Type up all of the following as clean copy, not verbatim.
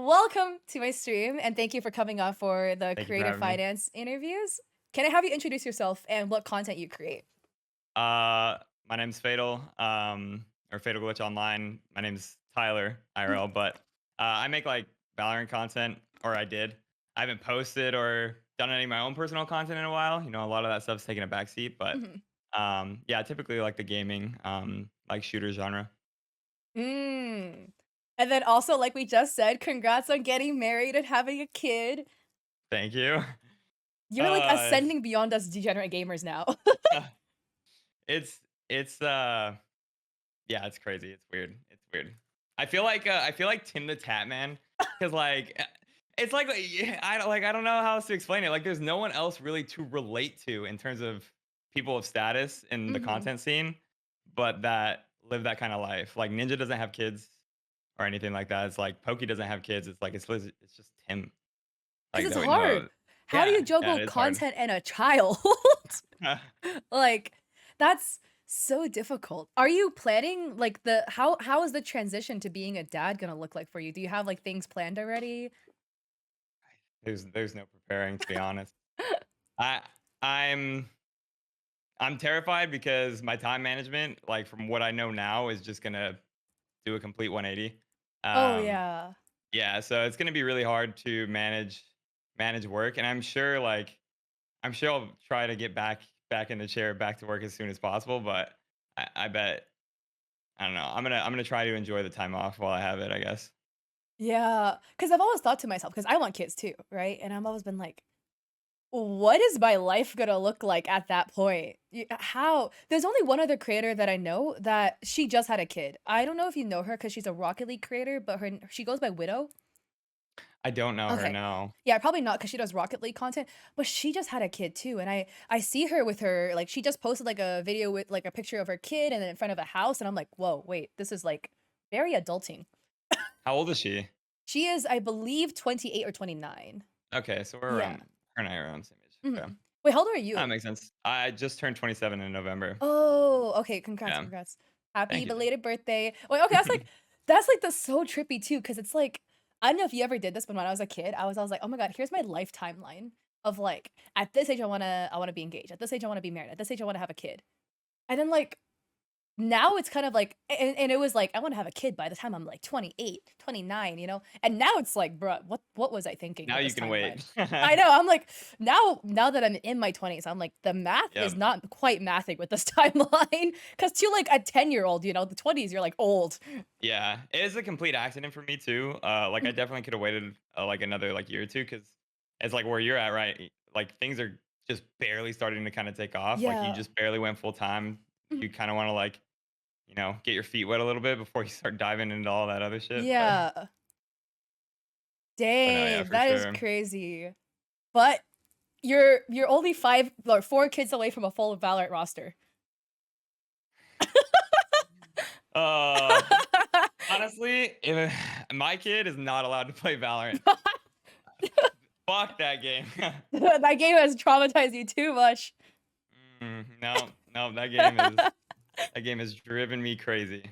welcome to my stream, and thank you for coming on for the Thank you for creative having me. finance interviews. Can I have you introduce yourself and what content you create? My name's Fatal, or FatalGlytch online. My name's Tyler Mhm, IRL, but I make like Valorant content, or I did. I haven't posted or done any of my own personal content in a while. A lot of that stuff's taking a backseat, but mhm. yeah, typically like the gaming, like shooter genre. Mm. And then also, like we just said, congrats on getting married and having a kid. Thank you. You're like It's ascending beyond us degenerate gamers now. it's it's yeah, it's crazy. It's weird. It's weird. I feel like Tim the Tat Man because it's like yeah, I don't know how else to explain it. Like there's no one else really to relate to in terms of people of status in the Mhm. content scene, but that live that kind of life. Like Ninja doesn't have kids or anything like that. It's like Pokey doesn't have kids. It's like it's just Tim. 'Cause Like it's no, hard. no, How do you yeah, juggle it is hard. content and a child? Like, that's so difficult. Are you planning like the how is the transition to being a dad gonna look like for you? Do you have like things planned already? There's no preparing to be honest. I I'm I'm terrified because my time management, like from what I know now, is just gonna do a complete 180. Oh, Um, yeah. yeah, so it's gonna be really hard to manage work, and I'm sure I'll try to get back in the chair, back to work as soon as possible. But I bet I don't know. I'm gonna try to enjoy the time off while I have it. I guess. Yeah, because 'cause I've always thought to myself, because I want kids too, right? And I've always been like, "What is my life gonna look like at that point?" How there's only one other creator that I know that she just had a kid. I don't know if you know her because she's a Rocket League creator, but she goes by Widow. I don't know her. Okay. No. Yeah, probably not because she does Rocket League content, but she just had a kid too, and I see her with her like, she just posted, like, a video with, like, a picture of her kid and then in front of a house, and I'm like, "Whoa, wait, this is, like, very adulting." How old is she? She is, I believe, 28 or 29. Okay, so we're Yeah. around her and I are around the same age. Okay, Mhm. Wait, how old are that you? makes sense. I just turned 27 in November. Oh, okay, congrats, Yeah. congrats. Happy Thank you. Thank belated birthday. Wait, okay, that's so trippy too, because it's like, I don't know if you ever did this, but when I was a kid, I was like, "Oh my god, here's my life timeline of, like, at this age, I wanna be engaged. At this age, I wanna be married. At this age, I wanna have a kid." And then, like, now it's kind of like and it was like, I wanna have a kid by the time I'm, like, 28, 29, you know? And now it's like, "Bruh, what was I thinking Now with you this can timeline?" wait. I know, I'm like, now that I'm in my 20s, I'm like, the math is Yep. not quite mathing with this timeline. Because to, like, a 10-year-old, the 20s, you're, like, old. Yeah, it is a complete accident for me too. Like I Mhm. definitely could have waited like another like year or two because it's like where you're at, right? Like things are just barely starting to kind of take off. Like you Yeah. just barely went full time. Mhm. You kind of want to like get your feet wet a little bit before you start diving into all that other shit. But Yeah. but no, yeah, Dang, for that is sure. crazy. But you're only 5 or 4 kids away from a full Valorant roster. Uh, honestly, if my kid is not allowed to play Valorant. Fuck that game. That game has traumatized you too much. No, no, that game has driven me crazy.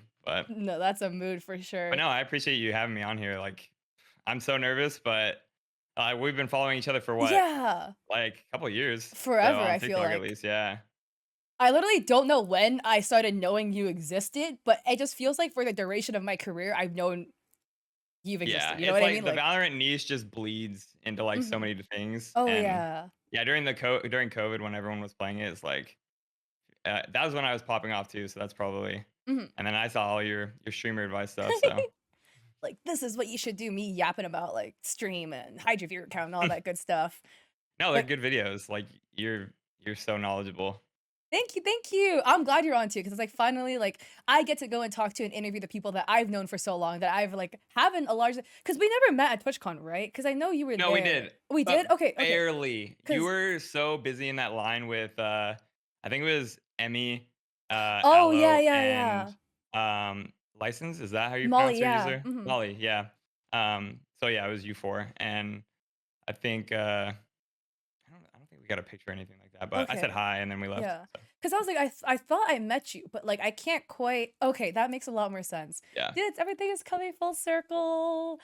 No, that's a mood for But sure. no, I appreciate you having me on here. Like, I'm so nervous, but we've been following each other for what, Yeah. like a couple of years. So Forever, on I feel TikTok at like. least, yeah, I literally don't know when I started knowing you existed, but it just feels like for the duration of my career, I've known you've existed, yeah. you know It's what I like mean? the Like, Valorant niche just bleeds into like so mhm. many things. Oh, And yeah. yeah, during COVID when everyone was playing it, it's like that was when I was popping off too. So that's probably. Mhm. And then I saw all your streamer advice stuff. So Like, "This is what you should do," me yapping about, like, stream and hide your viewer account and all that good stuff. no, they're But good videos. Like you're so knowledgeable. thank you, thank you. I'm glad you're on too, because it's like finally, like, I get to go and talk to and interview the people that I've known for so long that I've like haven't a large because we never met at TwitchCon, right? Because I know you were No, we there. did, We did? but Okay, okay. barely. You Because were so busy in that line with, I think it was Emmy, oh, yeah, Aloe, yeah, and, yeah. License, is that how you Molly, pronounce her yeah, user? mhm. Molly, yeah. So yeah, it was you 4, and I think, I don't think we got a picture or anything like that, but I said Okay. hi, and then we left, Yeah. so, Because I was like, I thought I met you, but, like, I can't quite okay, that makes a lot more sense. yeah. Dude, everything is coming full circle.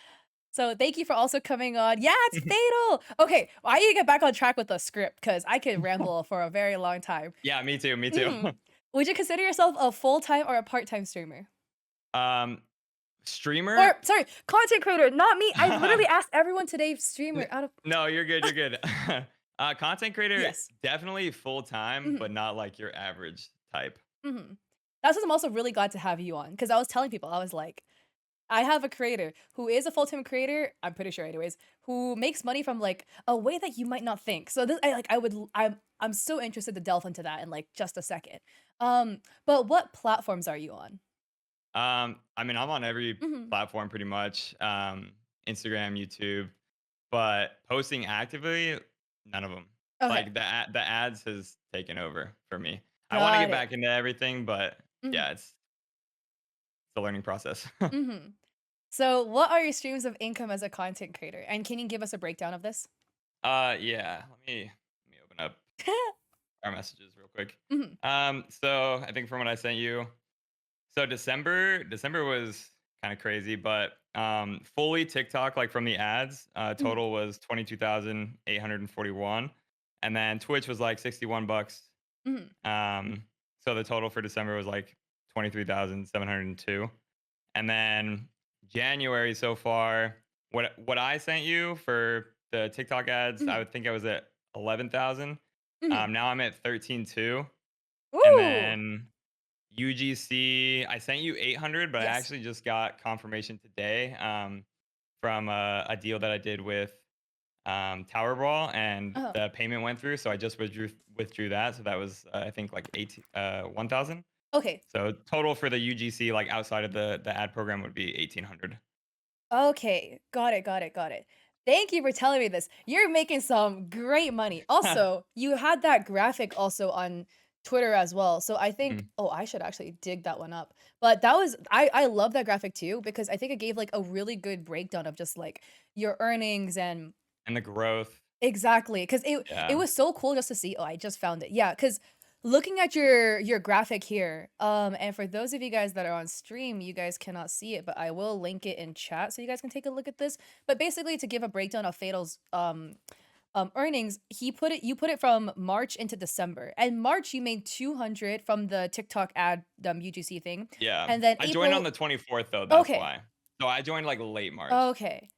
So thank you for also coming on. Yeah, it's fatal. Okay, well, I need to get back on track with the script because I could ramble for a very long time. Yeah, me too, me too. Mhm. Would you consider yourself a full-time or a part-time streamer? Um, streamer? Or sorry, content creator, not me. I literally asked everyone today streamer N out of no, you're good, you're good. Content creator, yes. definitely full-time, Mhm, but not like your average type. mhm. That's what I'm also really glad to have you on because I was telling people, I was like, I have a creator who is a full-time creator, I'm pretty sure anyways, who makes money from, like, a way that you might not think. So this I would l I'm so interested to delve into that in, like, just a second. But what platforms are you on? I mean, I'm on every Mhm. platform pretty much, Instagram, YouTube, but posting actively, none of them. Okay. Like, the ads has taken over for me. I wanna Got get it. back into everything, but Mhm. yeah, it's a learning process. Mhm. So what are your streams of income as a content creator? And can you give us a breakdown of this? Yeah, let me open up our messages real quick. Mhm. So I think from what I sent you, so December was kind of crazy, but fully TikTok, like from the ads, Mhm. total was 22,841, and then Twitch was like $61. Mhm. So the total for December was like 23,702, and then January so far, what I sent you for the TikTok ads, I Mhm. would think I was at 11,000. Mhm. Now I'm at 13.2, and Ooh! then UGC, I sent you 800, but I Yes. actually just got confirmation today from a deal that I did with Tower Brawl, and Uh-huh. the payment went through, so I just withdrew that. So that was I think like 1,000. Okay. So total for the UGC, like outside of the ad program, would be 1,800. Okay, got it, got it, got it. Thank you for telling me this. You're making some great money. Also, you had that graphic also on Twitter as well. So I think, Mhm. oh, I should actually dig that one up. But that was I love that graphic too because I think it gave like a really good breakdown of just like your earnings and And the growth, exactly, cause it yeah. was so cool just to see oh, I just found it. Yeah, cause looking at your graphic here, and for those of you guys that are on stream, you guys cannot see it, but I will link it in chat so you guys can take a look at this. But basically to give a breakdown of Fatal's, earnings, you put it from March into December. And March, you made 200 from the TikTok ad, UGC thing, Yeah. and then I joined on April the 24th though, that's okay, why. So I joined like late March. okay.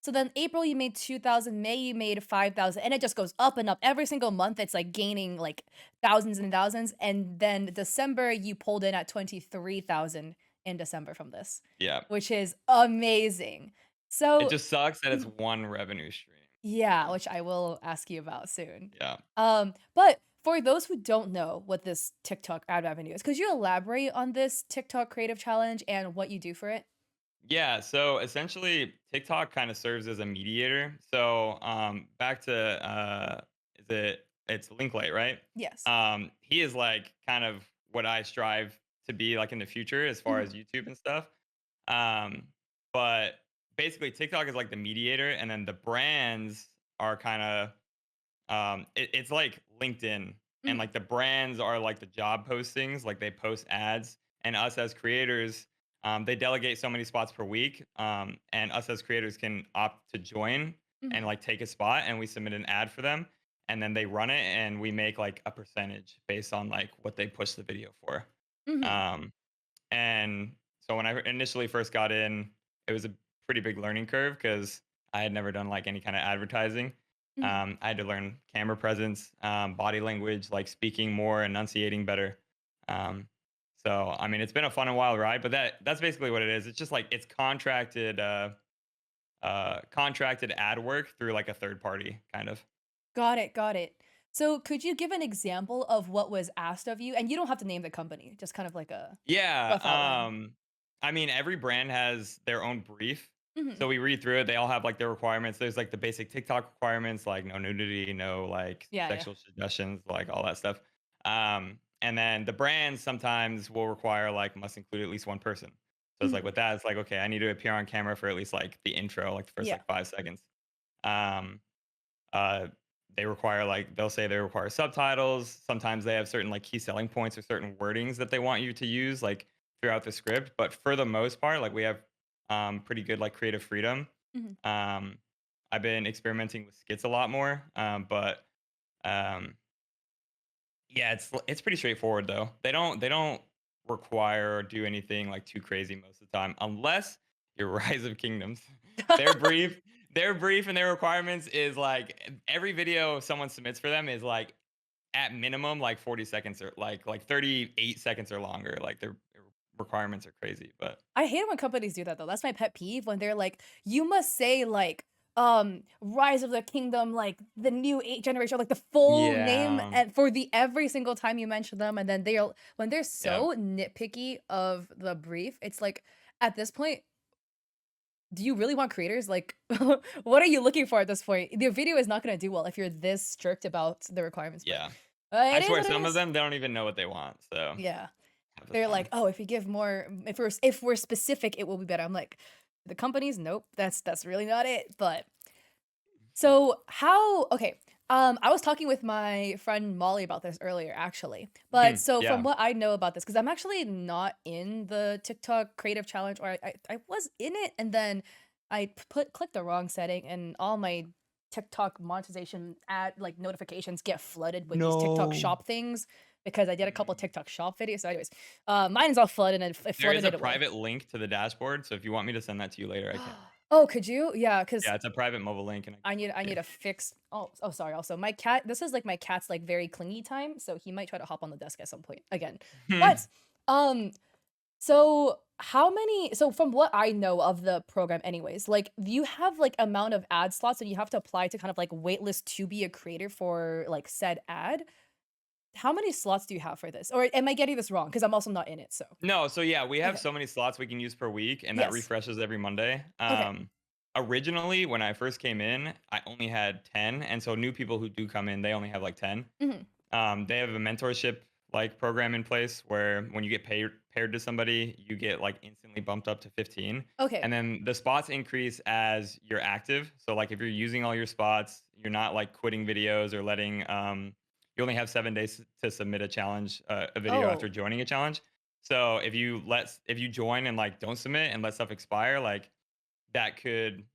So then April you made 2,000, May you made 5,000, and it just goes up and up. Every single month it's like gaining like thousands and thousands. And then December you pulled in at 23,000 in December from this, Yeah. which is amazing. It So just sucks that it's one revenue stream, yeah, you know? which I will ask you about soon. Yeah. But for those who don't know what this TikTok ad revenue is, could you elaborate on this TikTok creative challenge and what you do for it? Yeah, so essentially TikTok kind of serves as a mediator. So back to is it's Linklate, right? Yes. He is like kind of what I strive to be like in the future as far Mhm, as YouTube and stuff. Um, but basically TikTok is like the mediator, and then the brands are kind of it's like LinkedIn, and mhm, like the brands are like the job postings, like they post ads, and us as creators, they delegate so many spots per week, and us as creators can opt to join and mhm, like take a spot, and we submit an ad for them, and then they run it, and we make like a percentage based on like what they push the video for. mhm, Um, and so when I initially first got in, it was a pretty big learning curve because I had never done like any kind of advertising. mhm. I had to learn camera presence, body language, like speaking more, enunciating better. Um, so I mean, it's been a fun and wild ride, but that's basically what it is. It's just like it's contracted ad work through like a third party, kind of. Got it, got it. So could you give an example of what was asked of you? And you don't have to name the company, just kind of like a Yeah, rough outline. I mean, every brand has their own brief. Mhm, So we read through it. They all have like their requirements. There's like the basic TikTok requirements, like no nudity, no like yeah, yeah. sexual suggestions, like all that stuff. And then the brands sometimes will require like must include at least one person. So it's like Mhm, with that, it's like, okay, I need to appear on camera for at least like the intro, like the first yeah, like 5 seconds. Um, uh, they require like they'll say they require subtitles. Sometimes they have certain like key selling points or certain wordings that they want you to use like throughout the script. But for the most part, like we have pretty good like creative freedom. Mhm. Um, I've been experimenting with skits a lot more, but um, yeah, it's pretty straightforward though. They don't require or do anything like too crazy most of the time, unless your Rise of Kingdoms. Their brief, their brief and their requirements is like every video someone submits for them is like at minimum like 40 seconds or like 38 seconds or longer. Like their requirements are crazy, but I hate it when companies do that though. That's my pet peeve when they're like, "You must say like, Rise of the Kingdom, like the new 8 generation, like the full name yeah, and for the every single time you mention them, and then they'll when they're yeah. so nitpicky of the brief, it's like at this point, do you really want creators? Like, what are you looking for at this point? The video is not gonna do well if you're this strict about the requirements, but Yeah. it I is swear what it some of is. them, they don't even know what they want, so Yeah. half the They're like, time. "Oh, if you give more if we're specific, it will be better." I'm like, "The companies, nope, that's really not it." But so how okay, I was talking with my friend Molly about this earlier, actually. But Mhm, so from yeah. what I know about this, because I'm actually not in the TikTok creative challenge, or I was in it, and then I clicked the wrong setting, and all my TikTok monetization ad like notifications get flooded with these TikTok No. shop things because I did a couple Mm. TikTok shop videos. So, anyways, mine is all flooded and it There flooded is a it away. private link to the dashboard, so if you want me to send that to you later, I can. Oh, could you? Yeah, because Yeah, it's a private mobile link, and I can I send it need to you. to fix sorry, also, my cat this is, like, my cat's, like, very clingy time, so he might try to hop on the desk at some point again. But, um, so how many so from what I know of the program anyways, like, do you have, like, amount of ad slots and you have to apply to kind of, like, waitlist to be a creator for, like, said ad? How many slots do you have for this? Or am I getting this wrong? Because 'Cause I'm also not in it, so No, so yeah, we have okay. so many slots we can use per week, and that Yes. refreshes every Monday. Okay. Originally, when I first came in, I only had 10, and so new people who do come in, they only have like 10. Mhm. They have a mentorship like program in place where when you get paired to somebody, you get like instantly bumped up to 15. Okay. And then the spots increase as you're active. So like if you're using all your spots, you're not like quitting videos or letting you only have 7 days to submit a challenge, a video after Oh. joining a challenge. So if you join and like don't submit and let stuff expire, like that could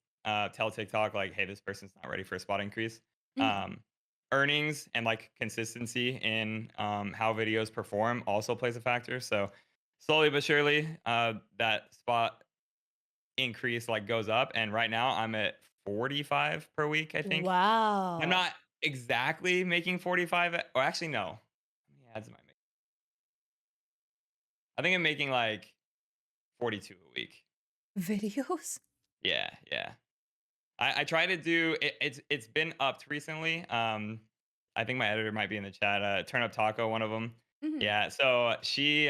tell TikTok like, hey, this person's not ready for a spot increase. Mhm. Um, Earnings and like consistency in how videos perform also plays a factor. So slowly but surely, that spot increase like goes up. And right now I'm at 45 per week, I think. I'm Wow. not exactly making 45, or actually, no. How many ads am I making? I think I'm making like 42 a week. Videos? Yeah, yeah. I try to do it, it's been upped recently. I think my editor might be in the chat. Turn up Taco, one of them. Mhm. Yeah, so she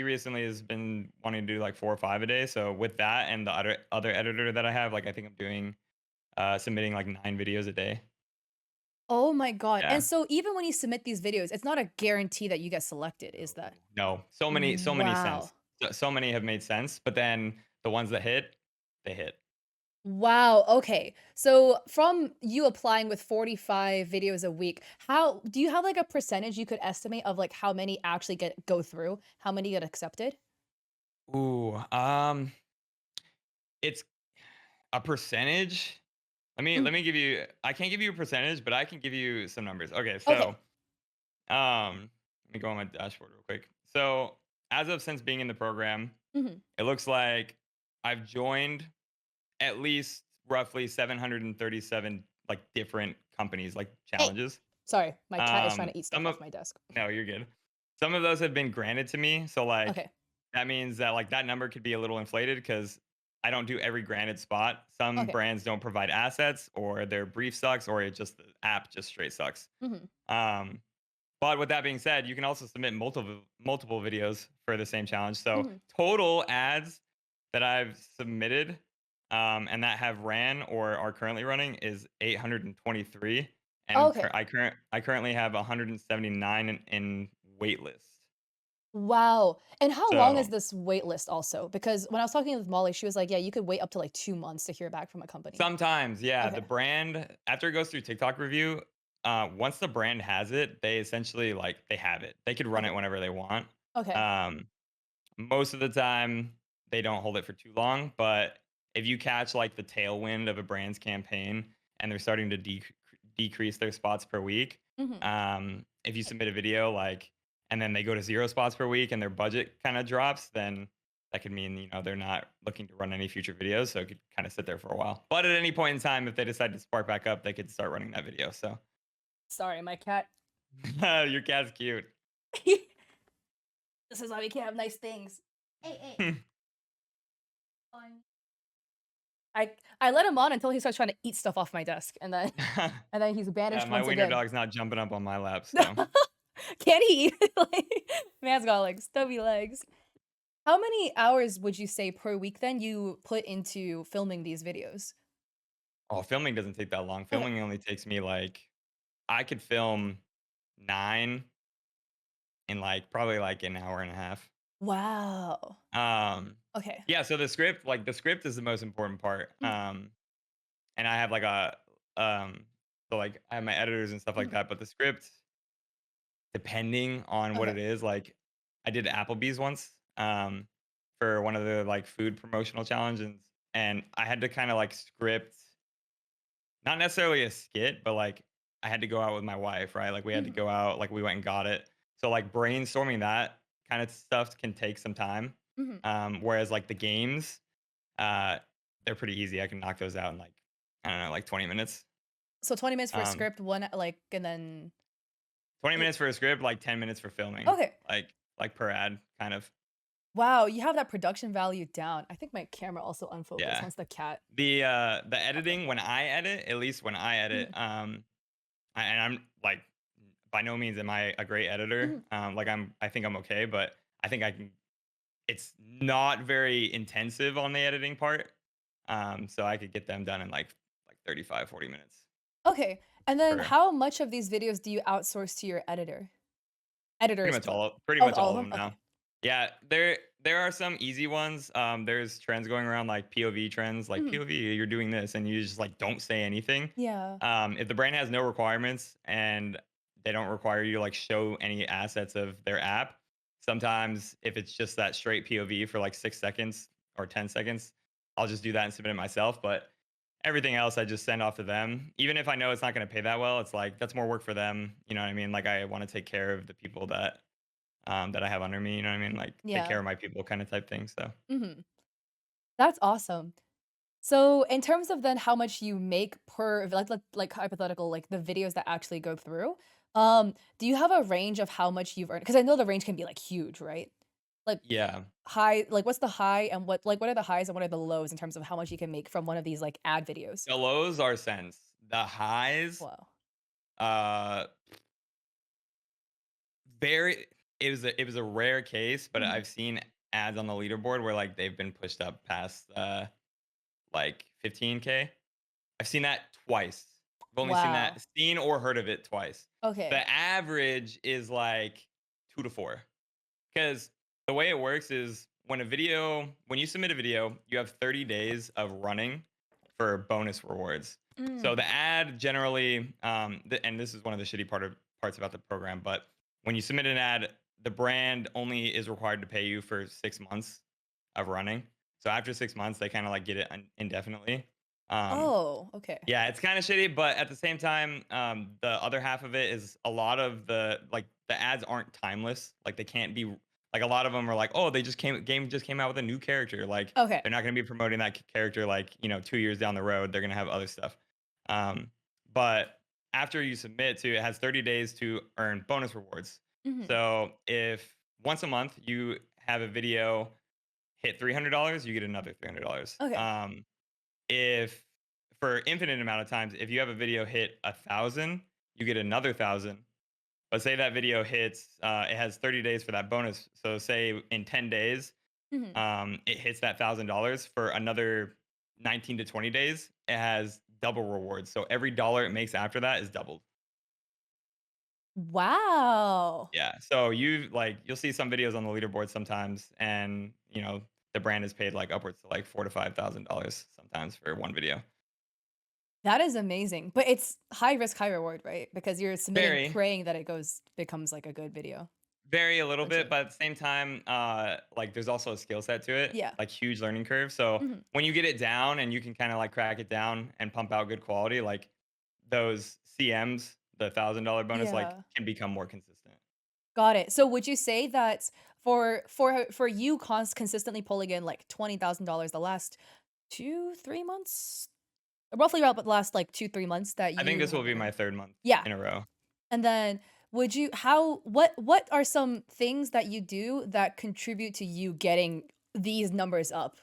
recently has been wanting to do like 4 or 5 a day. So with that and the other editor that I have, like I think I'm doing submitting like 9 videos a day. Oh my god, and Yeah. so even when you submit these videos, it's not a guarantee that you get selected, is that? No, so many Wow. sense. So many have made sense, but then the ones that hit, they hit. Wow, okay. So from you applying with 45 videos a week, how do you have, like, a percentage you could estimate of, like, how many actually go through? How many get accepted? Ooh, it's a percentage. Mhm. Let me give you, I can't give you a percentage, but I can give you some numbers. Okay, Okay. so let me go on my dashboard real quick. So as of since being in the program, Mhm. it looks like I've joined at least roughly 737 like different companies, like Hey. challenges. Sorry, my cat is trying to eat Some stuff of off my desk. No, you're good. Some of those have been granted to me, so like Okay. that means that like that number could be a little inflated because I don't do every granted spot. Some Okay. brands don't provide assets, or their brief sucks, or it just the app just straight sucks. Mhm. Um, but with that being said, you can also submit multiple videos for the same challenge. So Mhm. total ads that I've submitted and that have ran or are currently running is 823, and Okay. I currently have 179 in wait list. Wow, and how long is So this wait list also? Because when I was talking with Molly, she was like, "Yeah, you could wait up to, like, 2 months to hear back from a company." sometimes, yeah, Okay. the brand after it goes through TikTok review, once the brand has it, they essentially like they have it. They could run it Okay. whenever they want. Okay. Um, Most of the time, they don't hold it for too long, but if you catch like the tailwind of a brand's campaign and they're starting to decrease their spots per week, Mhm. if you submit a video like and then they go to 0 spots per week and their budget kind of drops, then that could mean, they're not looking to run any future videos, so it could kind of sit there for a while. But at any point in time, if they decide to spark back up, they could start running that video. So Sorry, my cat. your cat's cute. This is why we can't have nice things. Hey, hey. Fine. I let him on until he starts trying to eat stuff off my desk, and then and then he's Yeah, banished my once wiener again. dog's not jumping up on my lap, so Can he? Like, man's got, like, stubby legs. How many hours would you say per week then you put into filming these videos? oh, filming doesn't take that long. Okay. Filming only takes me like I could film 9 in like probably like an hour and a half. Wow. Um, Okay. yeah, so the script is the most important part. Mm, And I have like um, so like I have my editors and stuff like mhm. that, but the script, depending on what Okay. it is, like I did Applebee's once, for one of the like food promotional challenges, and I had to kind of like script, not necessarily a skit, but like I had to go out with my wife, right? Like we had to Mhm, go out, like we went and got it. So like brainstorming that kind of stuff can take some time. mhm. Whereas like the games, uh, they're pretty easy. I can knock those out in like I don't know, like 20 minutes. So 20 minutes for a Um, script, one like, and then 20 it minutes for a script, like 10 minutes for filming, okay. like per ad, kind of. Wow, you have that production value down. I think my camera also unfocused Yeah. once the cat The popped up. editing when I edit, at least when I edit, Mhm, and I'm like by no means am I a great editor. mhm. Like I think I'm okay, but I think I can. It's not very intensive on the editing part, so I could get them done in like 35, 40 minutes. Okay, and then For how much of these videos do you outsource to your editor? Editors, plural. pretty Oh, much all all of of them? them Okay. now. Yeah, there are some easy ones. There's trends going around like POV trends, like Mhm. POV, you're doing this, and you just like don't say anything. Yeah. If the brand has no requirements and they don't require you to like show any assets of their app, sometimes if it's just that straight POV for like 6 seconds or 10 seconds, I'll just do that and submit it myself. But everything else I just send off to them. Even if I know it's not going to pay that well, it's like that's more work for them. You know what I mean? Like I want to take care of the people that I have under me. You know what I mean? Like take care Yeah. of my people, kind of type thing. So Mhm. That's awesome. So, in terms of then how much you make per like hypothetical, like the videos that actually go through, do you have a range of how much you've earned? Because I know the range can be like huge, right? Like yeah, high, like what's the high and what are the highs and what are the lows in terms of how much you can make from one of these like ad videos? the lows are cents. The highs, Wow. uh, very. It was a rare case, but Mhm. I've seen ads on the leaderboard where like they've been pushed up past like 15K. I've seen that twice. I've only Wow. seen or heard of it twice. Okay. The average is like 2 to 4. Because the way it works is when you submit a video, you have 30 days of running for bonus rewards. So the Mm. ad generally, and this is one of the shitty parts about the program, but when you submit an ad, the brand only is required to pay you for 6 months of running. So after 6 months, they kind of like get it indefinitely. Um, Oh, okay. yeah, it's kinda shitty, but at the same time, the other half of it is a lot of the ads aren't timeless, like, they can't be like, a lot of them are like, "Oh, they just game just came out with a new character," like, Okay. they're not gonna be promoting that character, like, 2 years down the road, they're gonna have other stuff. Um, but after you submit to it has 30 days to earn bonus rewards. Mhm. So, if once a month you have a video hit $300, you get another $300. Okay. If for infinite amount of times, if you have a video hit 1,000, you get another 1,000. But say that video hits, it has 30 days for that bonus. So say in 10 days, Mhm. it hits that $1,000 for another 19 to 20 days. It has double rewards. So every dollar it makes after that is doubled. Wow. Yeah. So you'll see some videos on the leaderboard sometimes, and the brand is paid like upwards to like $4,000 to $5,000 sometimes for one video. That is amazing, but it's high risk, high reward, right? Because you're submitting Very. praying that it becomes like a good video. vary a little bit, essentially. but at the same time, like there's also a skill set to it, Yeah. like huge learning curve. So Mhm. when you get it down and you can kind of like crack it down and pump out good quality, like those CMs, the $1,000 bonus, like Yeah. can become more consistent. Got it. So would you say that for you consistently pulling in like $20,000 the last 2, 3 months? Roughly about the last like 2, 3 months that I think you this will have be been my in. third month Yeah. in a row. And then would you how what are some things that you do that contribute to you getting these numbers up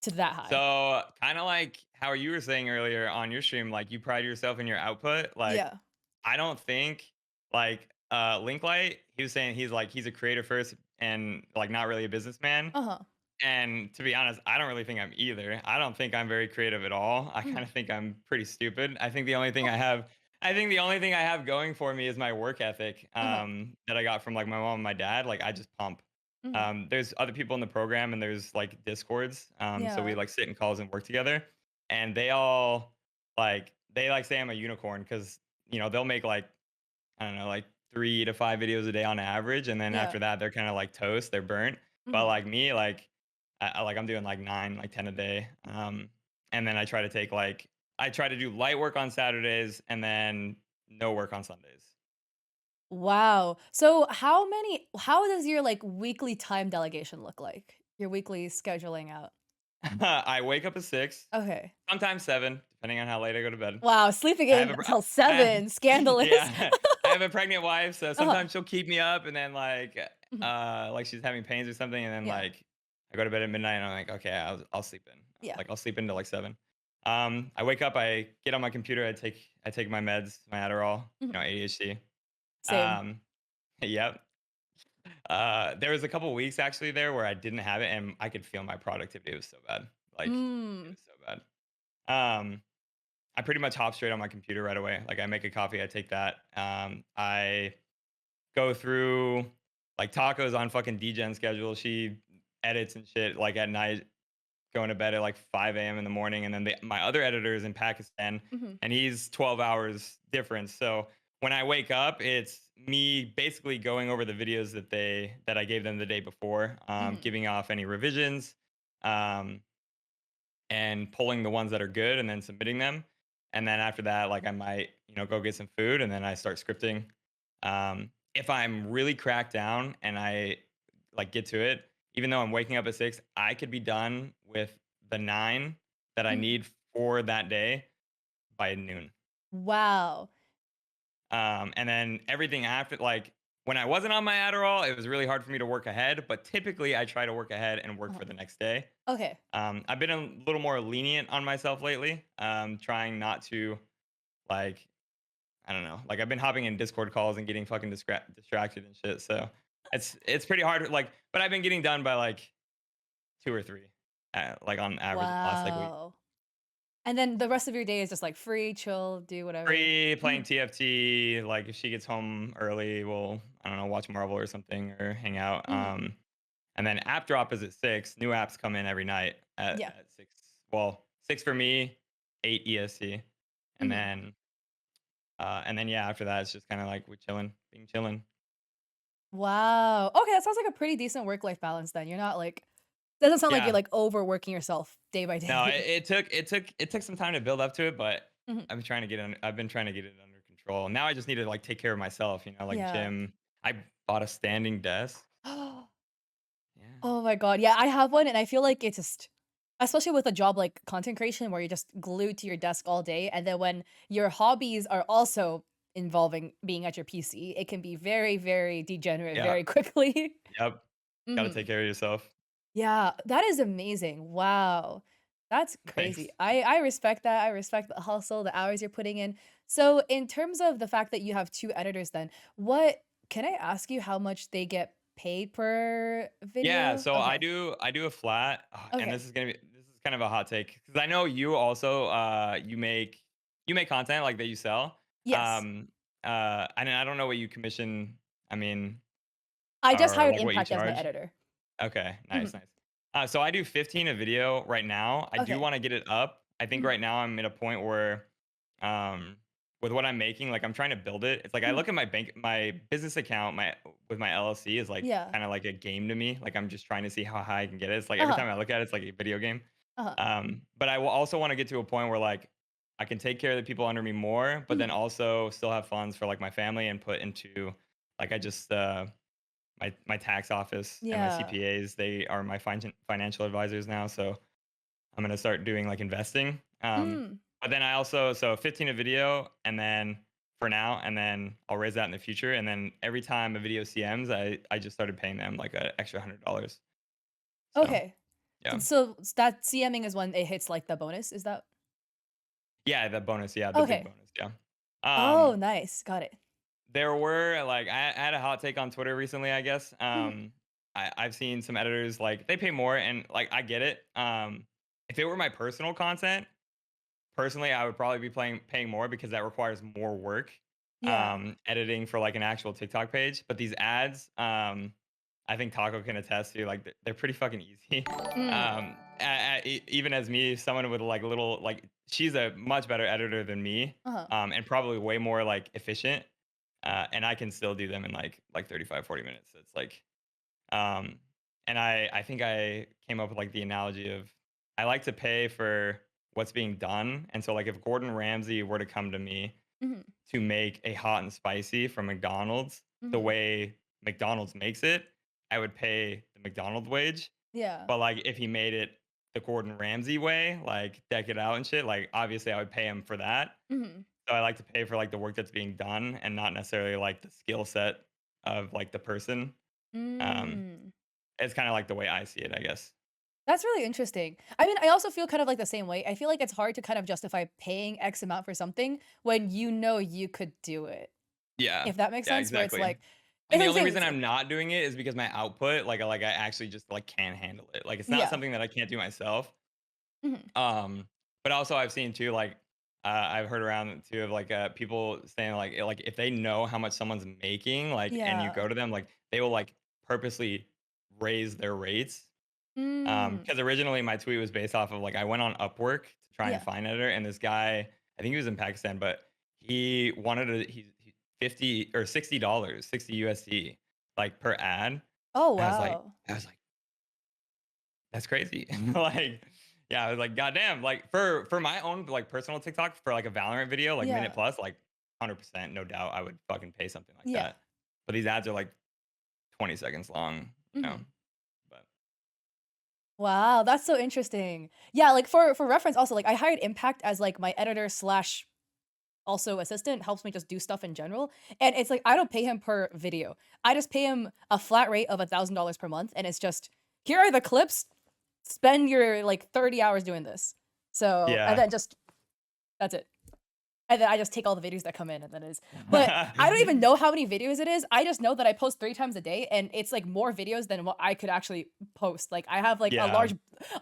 to that high? So kind of like how you were saying earlier on your stream, like you pride yourself in your output. Like Yeah. I don't think like Linklight, he was saying he's a creator first and like not really a businessman. Uh-huh. And to be honest, I don't really think I'm either. I don't think I'm very creative at all. I kind Mhm. of think I'm pretty stupid. Okay. I think the only thing I have going for me is my work ethic Uh-huh. that I got from like my mom and my dad. Like I just pump. Mhm. There's other people in the program and there's like discords. So we Yeah. like sit in calls and work together. And they all they like say I'm a unicorn because they'll make like I don't know, like 3 to 5 videos a day on average, and then Yeah. after that, they're kinda like toast, they're burnt. But Mhm. like me, I'm doing like 9, like 10 a day, and then I try to do light work on Saturdays and then no work on Sundays. Wow. So how does your like weekly time delegation look like? Your weekly scheduling out? I wake up at 6, Okay. sometimes 7, depending on how late I go to bed. Wow, sleeping I have in a pr until I have 7, scandalous. yeah, I have a pregnant wife, so Uh-huh. sometimes she'll keep me up and then, Mhm. like she's having pains or something, and then, Yeah. I go to bed at midnight and I'm like, "Okay, I'll sleep in." Yeah. I'll sleep until, like, 7. I wake up, I get on my computer, I take my meds, my Adderall, Mhm. ADHD. Same. Um, yep. There was a couple weeks actually there where I didn't have it and I could feel my productivity, it was so bad. Like, it Mm. was so bad. Um I pretty much hop straight on my computer right away. Like I make a coffee, I take that. I go through like tacos on fucking DGen schedule. She edits and shit like at night, going to bed at like 5 a.m. in the morning. And then my other editor is in Pakistan Mhm. and he's 12 hours difference. So when I wake up, it's me basically going over the videos that I gave them the day before, Mhm. giving off any revisions. Um, and pulling the ones that are good and then submitting them. And then after that, like I might, go get some food and then I start scripting. If I'm really cracked down and I like get to it, even though I'm waking up at 6, I could be done with the 9 that I Mhm. need for that day by noon. Wow. And then everything after, like when I wasn't on my Adderall, it was really hard for me to work ahead. But typically, I try to work ahead and work Uh-huh. for the next day. Okay. I've been a little more lenient on myself lately, trying not to like I don't know, like I've been hopping in Discord calls and getting fucking distracted and shit. So it's pretty hard. Like, but I've been getting done by like 2 or 3, like on average the last like week. Wow. And then the rest of your day is just like free, chill, do whatever. Free playing Mhm. TFT. Like if she gets home early, we'll I don't know watch Marvel or something or hang out. Mhm. And then app drop is at 6. New apps come in every night Yeah. at 6. Well, 6 for me, 8 EST. And Mhm. then yeah, after that it's just kind of like we're chilling, being chilling. Wow. Okay, that sounds like a pretty decent work-life balance then. You're not like doesn't sound like you're Yeah. like overworking yourself day by No, day. it took some time to build up to it, but Mhm. I've been trying to get it under control. Now I just need to like take care of myself, like Yeah. gym. I bought a standing desk. Yeah. Oh my god, yeah, I have one, and I feel like it's just especially with a job like content creation where you're just glued to your desk all day, and then when your hobbies are also involving being at your PC, it can be very, very degenerate Yeah. very quickly. Yep. Got to take Mhm. care of yourself. Yeah, that is amazing. Wow. That's crazy. Thanks. I respect that. I respect the hustle, the hours you're putting in. So, in terms of the fact that you have 2 editors then, what can I ask you how much they get paid per Yeah, video? so Okay. I do a flat, and Okay. this is kind of a hot take because I know you also you make content like that you sell. Yes. And I don't know what you commission. I mean, I just or hired like what you Impact as my charge. editor. Okay, nice, Mhm. nice. So I do 15 a video right now. I do Okay. want to get it up. I think Mhm. right now I'm at a point where um with what I'm making, like, I'm trying to build it. It's like I Mhm. look at my business account, my with my LLC is like Yeah. kinda like a game to me. Like, I'm just trying to see how high I can get it. It's like every Uh-huh. time I look at it, it's like a video game. Uh-huh. But I will also wanna get to a point where, like, I can take care of the people under me more, but then Mhm. also still have funds for, like, my family and put into like, I just, my tax office and my Yeah. CPAs, they are my financial advisors now, so I'm gonna start doing like investing. Mm. But then I also so 15 a video, and then for now, and then I'll raise that in the future. And then every time a video CMs, I just started paying them like an extra $100. So Okay. yeah, That CMing is when it hits, like, the bonus, is that yeah, the bonus, yeah, the big okay. bonus, yeah. Oh, Um, nice. Got it. there were like I had a hot take on Twitter recently, I guess. Mhm. I've seen some editors like they pay more, and like I get it. If it were my personal content, personally, I would probably be paying more because that requires more work, Yeah. editing for, like, an actual TikTok page, but these ads, I think Taco can attest to, like, they're pretty fucking easy. Mm. Even as me, someone with, like, little like she's a much better editor than me, Uh-huh. and probably way more, like, efficient, and I can still do them in, like, 35, 40 minutes. So it's like, um, and I think I came up with like the analogy of I like to pay for what's being done. And so like if Gordon Ramsay were to come to me Mhm. to make a hot and spicy from McDonald's the Mhm. way McDonald's makes it, I would pay the McDonald's wage. Yeah. But like if he made it the Gordon Ramsay way, like deck it out and shit, like obviously I would pay him for that. Mhm. So I like to pay for like the work that's being done and not necessarily like the skill set of like the person. Um, Mm. it's kinda like the way I see it, I guess. That's really interesting. I mean, I also feel kind of like the same way. I feel like it's hard to kind of justify paying X amount for something when you know you could do it, Yeah. if that makes Yeah, sense, where exactly. it's And the like the only same reason it's like I'm not doing it is because my output, like, I actually just, like, can't handle it. Like, it's not yeah. something that I can't do myself. Mhm. But also I've seen too, like, I've heard around too of, like, people saying, like, if they know how much someone's making, like, and you Yeah. go to them, like, they will, like, purposely raise their rates. Mm. Because originally my tweet was based off of, like, I went on Upwork to try and Yeah. find an editor, and this guy, I think he was in Pakistan, but he wanted to he 50 or $60, 60 USD, like, per ad. Oh, I was like wow. I was like, "That's crazy." Like, yeah, I was like, "Goddamn." Like, for my own, like, personal TikTok, for, like, a Valorant video, like, minute Yeah. plus, like, 100%, no doubt, I would fucking pay something like Yeah. that. But these ads are, like, 20 seconds long, you know? Mhm. But Wow, that's so interesting. Yeah, like, for reference also, like, I hired Impact as, like, my editor slash also assistant, helps me just do stuff in general, and it's like, I don't pay him per video. I just pay him a flat rate of $1,000 per month, and it's just, "Here are the clips, spend your, like, 30 hours doing this." So and yeah. then just that's it. And then I just take all the videos that come in and then it's but I don't even know how many videos it is. I just know that I post 3 times a day, and it's, like, more videos than what I could actually post. Like, I have, like, Yeah.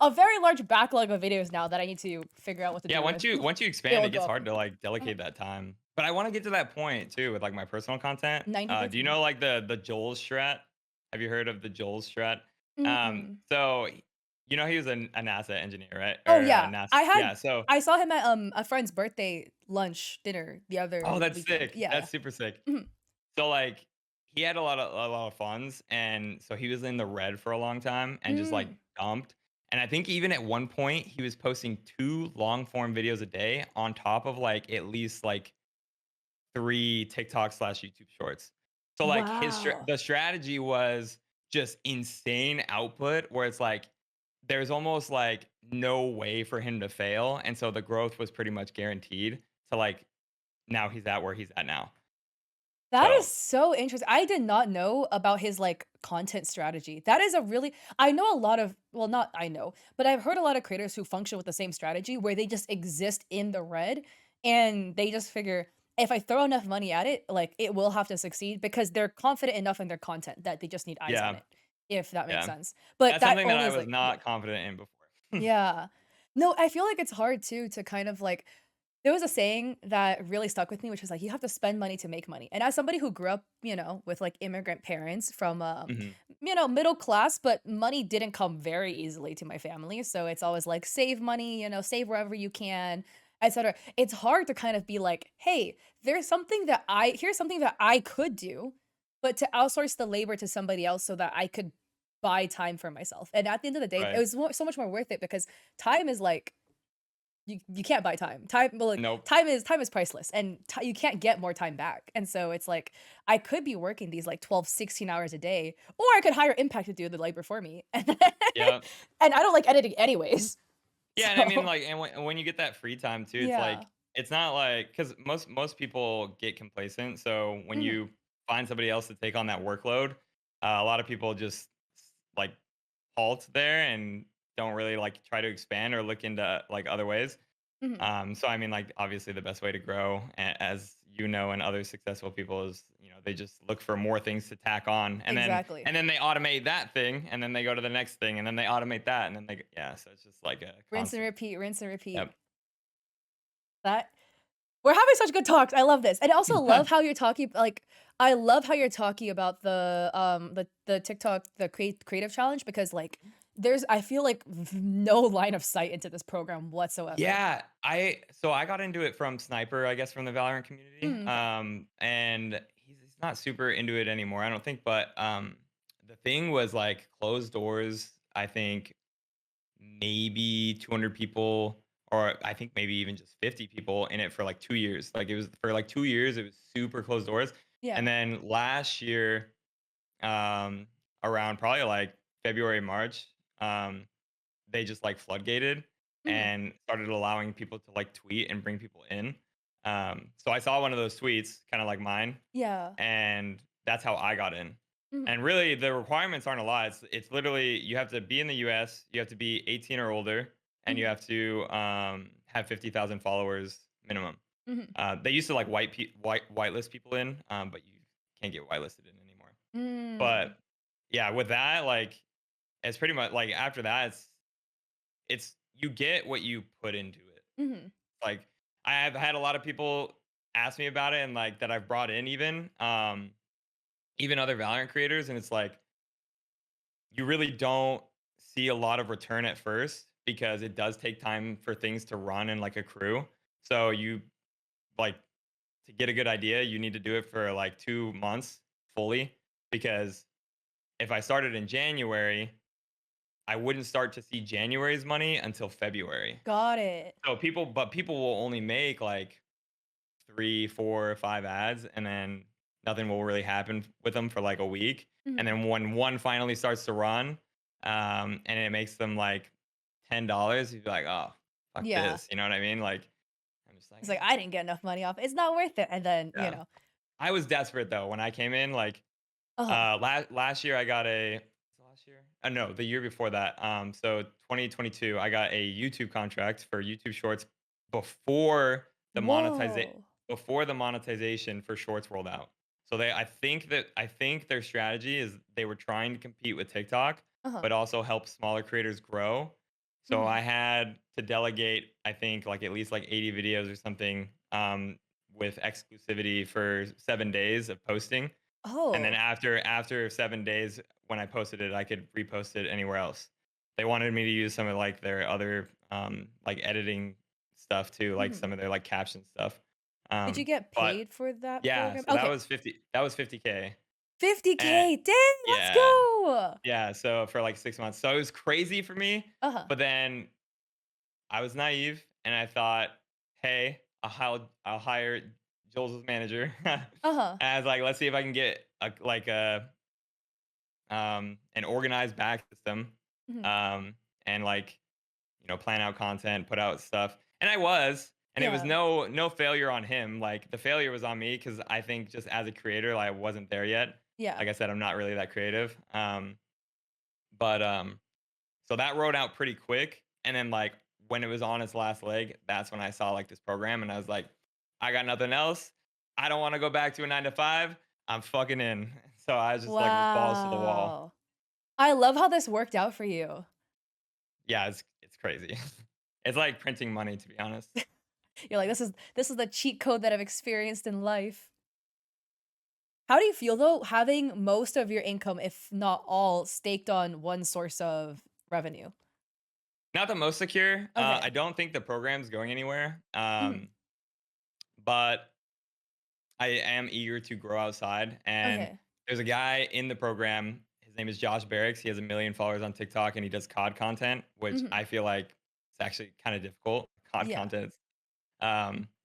a very large backlog of videos now that I need to figure out what to Yeah, do with. once you It expand, will it go gets up hard from to, there. like, Uh-huh. delegate that time. But I wanna get to that point too with, like, my personal content. 90 per Do you video. know, like, the Joel's strat? Have you heard of the Joel's strat? Mm-mm. So, you know, he was a NASA engineer, right? Oh, Or, yeah. NASA yeah, so I saw him at, a friend's birthday lunch dinner the oh, other that's weekend. sick. Yeah, That's super sick. yeah. Mhm. So, like, he had a lot of funds, and so he was in the red for a long time and just, like, Mm. dumped. And I think even at one point, he was posting 2 long form videos a day on top of, like, at least, like, 3 TikTok/YouTube Shorts. So, like, Wow. the strategy was just insane output where it's like, there's almost, like, no way for him to fail, and so the growth was pretty much guaranteed to, like, now he's at where he's at now. That is So, so interesting. I did not know about his, like, content strategy. That is a really I know a lot of well, not I know, but I've heard a lot of creators who function with the same strategy where they just exist in the red, and they just figure, "If I throw enough money at it, like, it will have to succeed," because they're confident enough in their content that they just need eyes on yeah, it, if that makes yeah. sense. But That's that something that only I is, was like yeah. not confident in before. Yeah. No, I feel like it's hard too to kind of, like there was a saying that really stuck with me, which was like, "You have to spend money to make money." And as somebody who grew up, with, like, immigrant parents from, Mhm. middle class, but money didn't come very easily to my family, so it's always like, "Save money, save wherever you can." etc. It's hard to kind of be like, "Hey, here's something that I could do, but to outsource the labor to somebody else so that I could buy time for myself." And at the end of the day, it Right. was so much more worth it because time is like you can't buy time. Nope. Time is priceless, and you can't get more time back. And so it's like I could be working these like 12, 16 hours a day, or I could hire Impact to do the labor for me. Yeah. And I don't like editing anyways. Yeah, and I mean, So, like, and when you get that free time too, it's like yeah. it's not like because most people get complacent. So when Mhm, you find somebody else to take on that workload, a lot of people just like halt there and don't really like try to expand or look into like other ways. mhm. So I mean, like obviously the best way to grow, as you know, and other successful people is they just look for more things to tack on, and then Exactly. and then they automate that thing, and then they go to the next thing, and then they automate that, and then yeah. So it's just like a Rinse and constant. repeat, rinse and repeat. Yep. That we're having such good talks. I love this. And I also love how you're talking like I love how you're talking about the TikTok creative challenge because like there's I feel like no line of sight into this program whatsoever. Yeah, I got into it from Sniper, I guess, from the Valorant community, Mm, okay. and he's not super into it anymore, I don't think, but the thing was like closed doors. I think maybe 200 people, or I think maybe even just 50 people in it for like 2 years. Like it was for like 2 years, it was super closed doors. Yeah. And then last year, um, around probably like February, March, they just like floodgated Mhm. and started allowing people to like tweet and bring people in. So I saw one of those tweets, kind of like mine, Yeah. and that's how I got in. Mhm. And really, the requirements aren't a lot. It's literally you have to be in the U.S., you have to be 18 or older, and you Mhm. have to have 50,000 followers minimum. Mhm. They used to like whitelist people in, but you can't get whitelisted in anymore. Mm. But yeah, with that, like it's pretty much like after that, it's you get what you put into it. Mhm. Like I have had a lot of people ask me about it, and like that I've brought in even other Valorant creators, and it's like you really don't see a lot of return at first because it does take time for things to run in like a crew. So you like to get a good idea, you need to do it for like 2 months fully because if I started in January, I wouldn't start to see January's money until February. Got it. So people will only make like 3, 4, 5 ads, and then nothing will really happen with them for like a week. And Mhm. then when one finally starts to run, and it makes them like $10, you'd be like, oh, fuck Yeah. this. You know what I mean? Like, I'm just like, It's like I didn't get enough money off. It's not worth it. And then, yeah. I was desperate though when I came in. Like, uh-huh. last year I got was it last year? No, the year before that. So 2022, I got a YouTube contract for YouTube Shorts before the monetiza- Whoa. before the monetization for Shorts rolled out. So I think their strategy is they were trying to compete with TikTok, Uh-huh. but also help smaller creators grow. So Mhm. I had to delegate, I think, like at least like 80 videos or something, with exclusivity for 7 days of posting, and then Oh. after 7 days, when I posted it, I could repost it anywhere else. They wanted me to use some of, like, their other, like, editing stuff too, like, Mhm. some of their, like, caption stuff. Did you Um, get but paid for that yeah, program? so Okay. that was 50K. And 50K. Dang, let's yeah. go. Yeah, so for, like, 6 months. So it was crazy for me, Uh-huh. but then I was naive, and I thought, "Hey, I'll hire Jules' manager." Uh-huh. And I was like, "Let's see if I can get an organized back system, Mhm. um, and like plan out content, put out stuff." And I was, and it was Yeah. no failure on him. Like the failure was on me because I think just as a creator, like, I wasn't there yet. Yeah. Like I said, I'm not really that creative. But so that rode out pretty quick, and then like when it was on its last leg, that's when I saw like this program, and I was like, I got nothing else. I don't want to go back to a 9 to 5. I'm fucking in. So I just like was balls to the wall. Wow. I love how this worked out for you. Yeah, it's crazy. It's like printing money, to be honest. You're like, this is the cheat code that I've experienced in life. How do you feel though, having most of your income, if not all, staked on one source of revenue? not the most secure. I Okay. don't think the program's going anywhere. Mhm. But I am eager to grow outside. And Okay. there's a guy in the program. His name is Josh Barracks. He has 1 million followers on TikTok and he does COD content, which Mhm. I feel like it's actually kind of difficult. COD Yeah. content.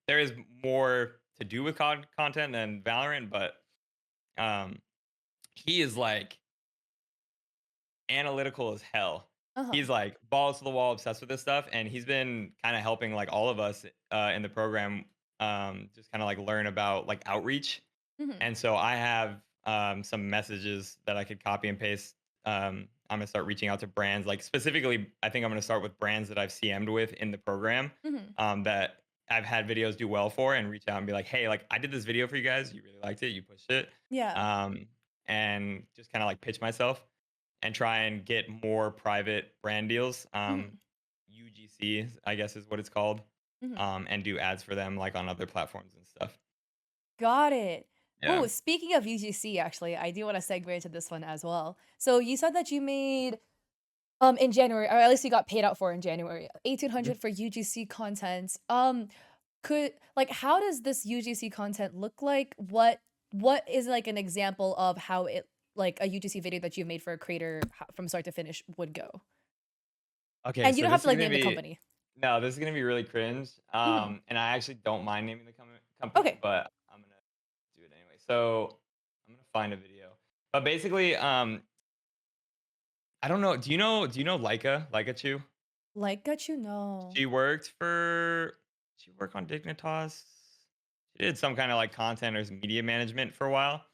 There is more to do with COD content than Valorant, but um, he is like analytical as hell. Uh-huh. He's like balls to the wall, obsessed with this stuff, and he's been kind of helping like all of us in the program, just kind of like learn about like outreach. Mhm. And so I have some messages that I could copy and paste. I'm gonna start reaching out to brands, like specifically, I think I'm gonna start with brands that I've CM'd with in the program, Mhm. that I've had videos do well for, and reach out and be like, hey, like I did this video for you guys, you really liked it, you pushed it, Yeah. um, and just kind of like pitch myself and try and get more private brand deals. Mhm. UGC, I guess is what it's called, Mhm. and do ads for them like on other platforms and stuff. Got it. Yeah. Oh, speaking of UGC, actually, I do want to segue into this one as well. So you said that you made in January, or at least you got paid out for in January, Mhm. 1,800 for UGC content. Could like how does this UGC content look like? What is like an example of how it like a UGC video that you've made for a creator from start to finish would go? Okay, And you so don't have this to is like gonna name the be company. no, this is gonna be really cringe. Mhm. And I actually don't mind naming the company, Okay. but I'm gonna do it anyway. So I'm gonna find a video. But basically, I don't know. Do you know Leica Chu? Like got you know. She worked for she worked on Dignitas. She did some kind of like content or media management for a while.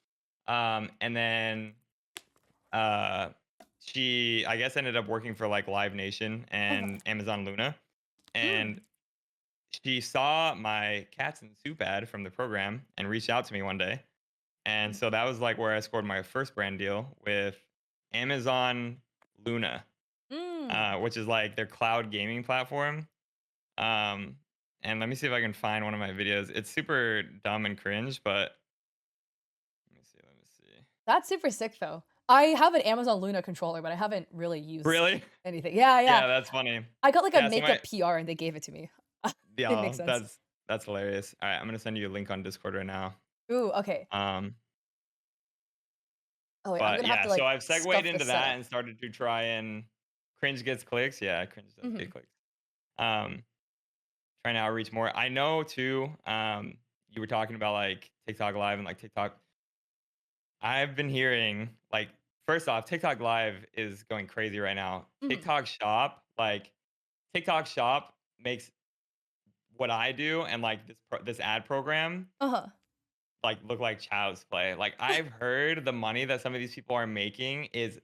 And then uh she I guess ended up working for like Live Nation Uh-huh. and Amazon Luna. And Mm. she saw my cats in soup ad from the program and reached out to me one day. And Mm. so that was like where I scored my first brand deal with Amazon Luna, Mm. which is like their cloud gaming platform. Um, and let me see if I can find one of my videos. It's super dumb and cringe, but let me see. Let me see. That's super sick though. I have an Amazon Luna controller, but I haven't really used Really? anything. Yeah, yeah. Yeah, that's funny. I got like a Yeah, so my makeup PR and they gave it to me. It makes yeah, sense. that's hilarious. All right, I'm gonna send you a link on Discord right now. Ooh, okay. Um, Oh wait, I'm But gonna have yeah, to so like I've segued scuff into this that setup. and started to try and cringe gets clicks. Yeah, cringe does Mhm. get clicks. Um, Trying to outreach more. I know too. You were talking about like TikTok Live and like TikTok. I've been hearing like first off, TikTok Live is going crazy right now. Mhm. TikTok Shop makes what I do and like this ad program Uh-huh. like look like child's play. Like I've heard the money that some of these people are making is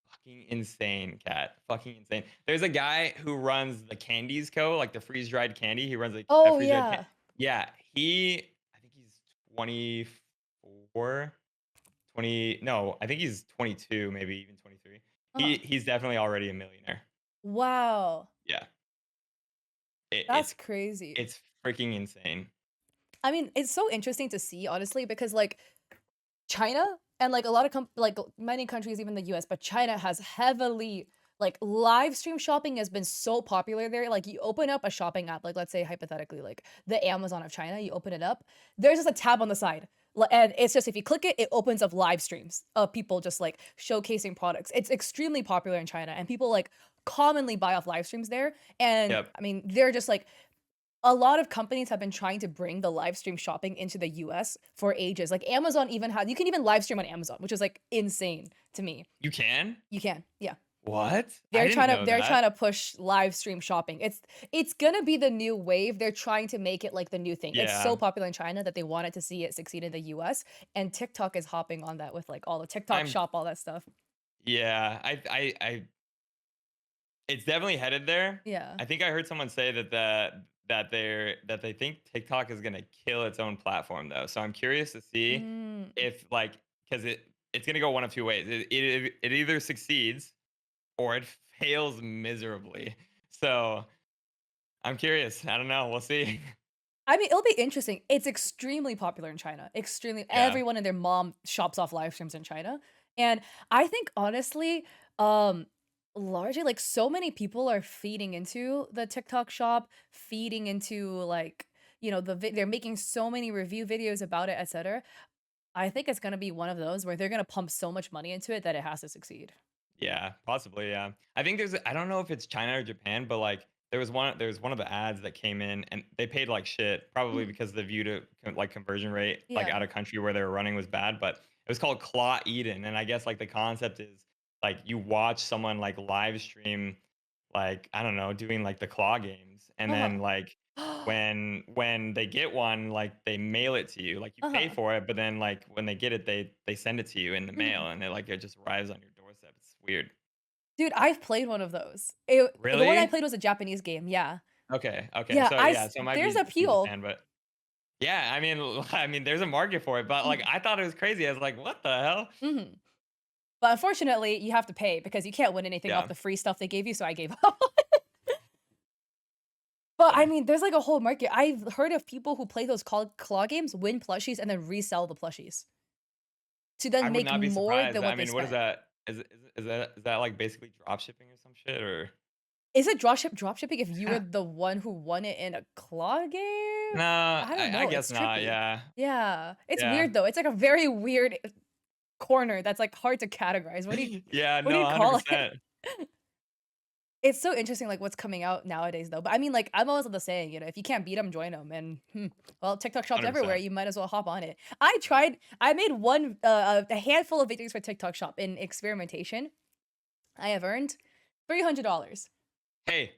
fucking insane, cat. Fucking insane. There's a guy who runs the Candies Co., like the freeze dried candy. He runs like a Oh freeze dried yeah. yeah, I think he's 24, 20. No, I think he's 22, maybe even 23. Uh-huh. He's definitely already a millionaire. Wow. Yeah. It, That's it's crazy. it's freaking insane. I mean, it's so interesting to see honestly because like China and like a lot of many countries, even the US, but China has heavily like live stream shopping has been so popular there. Like you open up a shopping app, like let's say hypothetically, like the Amazon of China, you open it up, there's just a tab on the side. And it's just if you click it, it opens up live streams of people just like showcasing products. It's extremely popular in China and people like commonly buy off live streams there. And Yep. I mean, they're just like a lot of companies have been trying to bring the live stream shopping into the US for ages. Like Amazon even has you can even live stream on Amazon, which is like insane to me. You can? You can. Yeah. What? I didn't know They're that. trying to push live stream shopping. It's gonna be the new wave. They're trying to make it like the new thing. It's so Yeah. popular in China that they wanted to see it succeed in the US and TikTok is hopping on that with like all the TikTok I'm shop, all that stuff. yeah. It's definitely headed there. Yeah. I think I heard someone say that they think TikTok is gonna kill its own platform though. So I'm curious to see Mm. if like because it's gonna go one of two ways. It either succeeds or it fails miserably. So I'm curious. I don't know. We'll see. I mean, it'll be interesting. It's extremely popular in China. Extremely. Yeah. Everyone and their mom shops off live streams in China. And I think honestly, um, Largely, like, so many people are feeding into the TikTok shop, feeding into, like, they're making so many review videos about it, etcetera. I think it's gonna be one of those where they're gonna pump so much money into it that it has to succeed. Yeah, possibly, yeah. I think I don't know if it's China or Japan, but, like, there was one of the ads that came in, and they paid like shit, probably Mhm. because the view to like, conversion rate, like, Yeah. out of country where they were running was bad, but it was called Claw Eden, and I guess, like, the concept is, like, you watch someone, like, live stream, like, I don't know, doing, like, the claw games, and then, Uh-huh. like, when they get one, like, they mail it to you, like, you pay Uh-huh. for it, but then, like, when they get it, they send it to you in the Mhm. mail, and it just arrives on your doorstep. It's weird. Dude, I've played one of those. The one I Really? played was a Japanese game, yeah. Okay, okay. Yeah, So, yeah, so it might there's be from appeal. Japan, but yeah, I mean, I mean, there's a market for it, but, like, Mhm. I thought it was crazy. I was like, "What the hell?" Mhm. But unfortunately, you have to pay because you can't win anything off Yeah, the free stuff they gave you, so I gave up. But, I funny. mean, there's, like, a whole market. I've heard of people who play those claw games, win plushies, and then resell the plushies to I then would make not be more surprised. than I what they mean, what is spent. that? Is that, like, basically drop shipping or some shit, or Is it drop shipping if you were the one who won it in a claw game? No, I don't I know, guess it's not, trippy. yeah. Yeah. It's Yeah. weird, though. It's, like, a very weird corner that's, like, hard to categorize. Yeah, What do no, you call it? 100%. It's so interesting, like, what's coming out nowadays, though. But, I mean, like, I'm always the saying, if you can't beat them, join them. And, well, TikTok Shop's everywhere, 100%. you might as well hop on it. I made a handful of videos for TikTok Shop in experimentation. I have earned $300. Hey,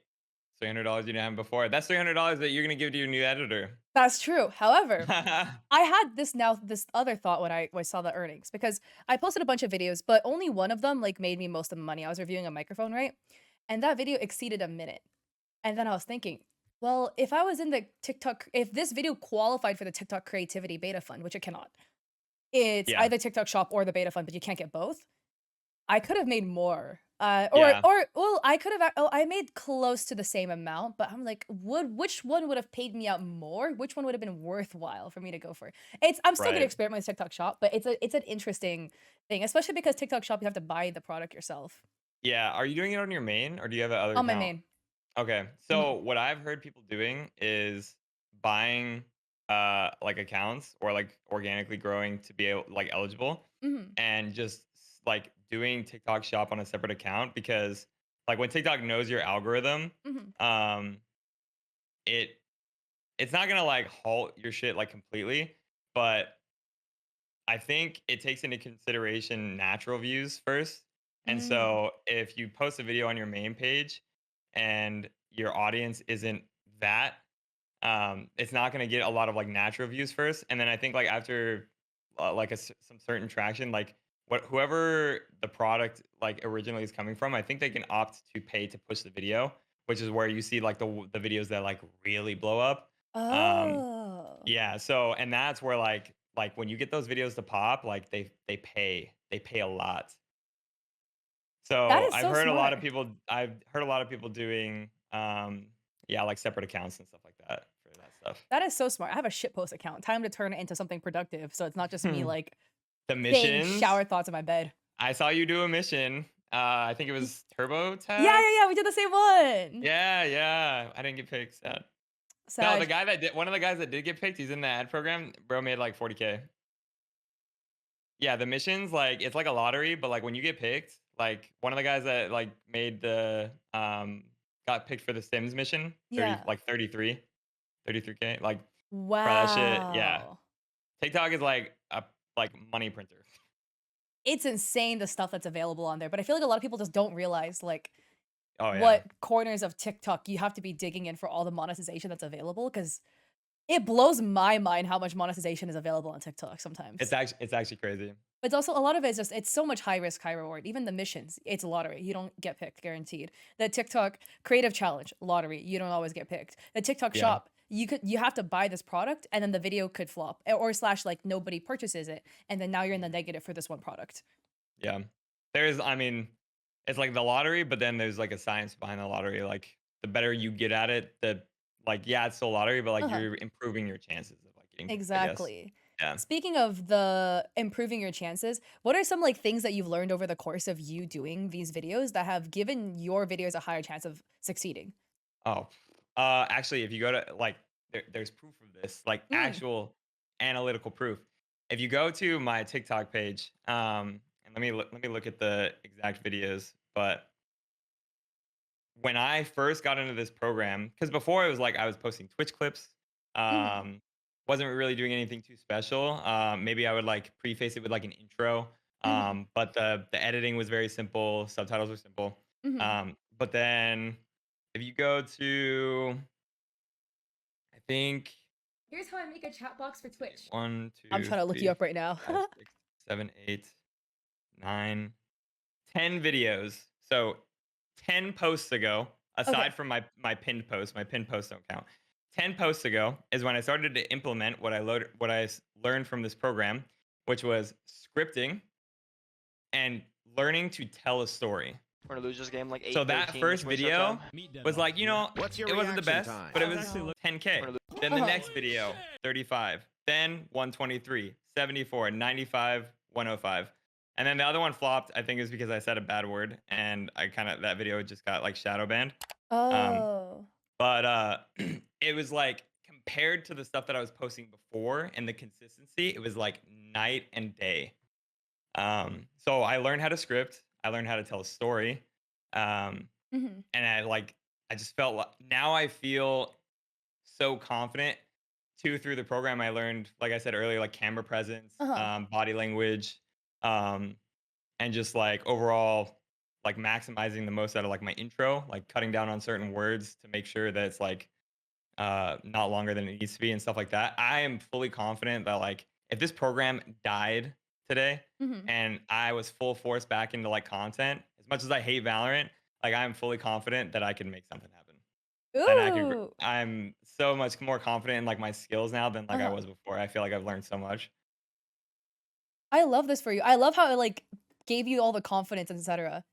$300 you didn't have before. That's $300 that you're gonna give to your new editor. That's true. However, I had this other thought when I saw the earnings because I posted a bunch of videos, but only one of them, like, made me most of the money. I was reviewing a microphone, right? And that video exceeded a minute. And then I was thinking, well, if this video qualified for the TikTok Creativity Beta Fund, which it cannot, it's Yeah, either TikTok Shop or the Beta Fund, but you can't get both. I could have made more. yeah, Well, I made close to the same amount, but I'm like, which one would have paid me out more? Which one would have been worthwhile for me to go for? I'm still gonna right. experiment with TikTok Shop, but it's an interesting thing, especially because TikTok Shop you have to buy the product yourself Yeah, are you doing it on your main, or do you have that other on my account? main. Okay. Mhm. So what I've heard people doing is buying like accounts, or like organically growing to be like eligible, Mhm. and just like doing TikTok shop on a separate account, because like when TikTok knows your algorithm, Mhm. um it it's not going to like halt your shit like completely, but I think it takes into consideration natural views first. And Mm. so if you post a video on your main page and your audience isn't that, it's not going to get a lot of like natural views first. And then I think like after like some certain traction, like whoever the product like originally is coming from, I think they can opt to pay to push the video, which is where you see like the videos that like really blow up. Um, Oh. yeah, so and that's where, like, when you get those videos to pop, like, they pay a lot. That So, is so smart. I've heard a lot of people doing, yeah, like, separate accounts and stuff like that for that stuff. That is so smart. I have a shitpost account. Time to turn it into something productive, so it's not just me, Hmm. like, The saying missions, shower thoughts in my bed. I saw you do a mission, I think it Y was Turbo Yeah, Tax? yeah, yeah, we did the same one! Yeah, yeah, I didn't get picked, sad. No, the Sad. guy that did one of the guys that did get picked, he's in the ad program, bro made, like, 40K. Yeah, the missions, like, it's like a lottery, but, like, when you get picked, like, one of the guys that, like, made got picked for the Sims mission, Yeah. 33K, like, bro, that shit, yeah. Wow. TikTok is like a, like, money printer. It's insane the stuff that's available on there, but I feel like a lot of people just don't realize, like, Oh, yeah. what corners of TikTok you have to be digging in for all the monetization that's available. Because it blows my mind how much monetization is available on TikTok sometimes. It's actually crazy. But it's also a lot of it is just it's so much high risk, high reward. Even the missions, it's lottery. You don't get picked, guaranteed. The TikTok creative challenge, lottery. You don't always get picked. The TikTok Yeah, shop, you have to buy this product and then the video could flop or slash like nobody purchases it and then now you're in the negative for this one product. yeah. I mean, it's like the lottery, but then there's, like, a science behind the lottery, like, the better you get at it, yeah, it's still lottery, but, like, Uh-huh. you're improving your chances of, like, getting picked, I guess. Exactly. Yeah. speaking of the improving your chances, what are some, like, things that you've learned over the course of you doing these videos that have given your videos a higher chance of succeeding? Oh, actually, if you go to like, there's proof of this, like Mm, actual analytical proof. If you go to my TikTok page, and let me look at the exact videos. But when I first got into this program, because before it was like I was posting Twitch clips, mhm, um, wasn't really doing anything too special. Maybe I would like preface it with like an intro, mhm, but the editing was very simple, subtitles were simple. mhm. But then if you go to, I think, Here's how I make a chat box for let's see, Twitch. one, I'm 2, trying to look you 3, up right 4, now. 5, 6, 7, 8, 9, 10 videos. So 10 posts ago, Okay. aside from my pinned posts, my pinned posts don't count. 10 posts ago is when I started to implement what learned from this program, which was scripting and learning to tell a story. We're gonna lose this game like So that 8-13. Let's first waste our video time. was like, What's your it wasn't the reaction best, time? but it Oh, was no. 10K. We're gonna Then the Uh-huh. next video, 35. Then 123, 74, 95, 105. And then the other one flopped, I think is because I said a bad word and I kind of that video just got like shadow banned. Um, Oh. but it was like compared to the stuff that I was posting before and the consistency, it was like night and day. So I learned how to script, I learned how to tell a story. Um, Mhm. and I just felt like now I feel so confident too through the program. I learned, like I said earlier, like camera presence, Uh-huh. body language, um, and just like overall, like maximizing the most out of like my intro, like cutting down on certain words to make sure that it's like not longer than it needs to be and stuff like that. I am fully confident that like if this program died today Mhm. and I was full force back into like content, as much as I hate Valorant, like I'm fully confident that I can make something happen. And Ooh. I'm so much more confident in like my skills now than like I Uh-huh. was before. I feel like I've learned so much. I love this for you. I love how it, like, gave you all the confidence, etcetera,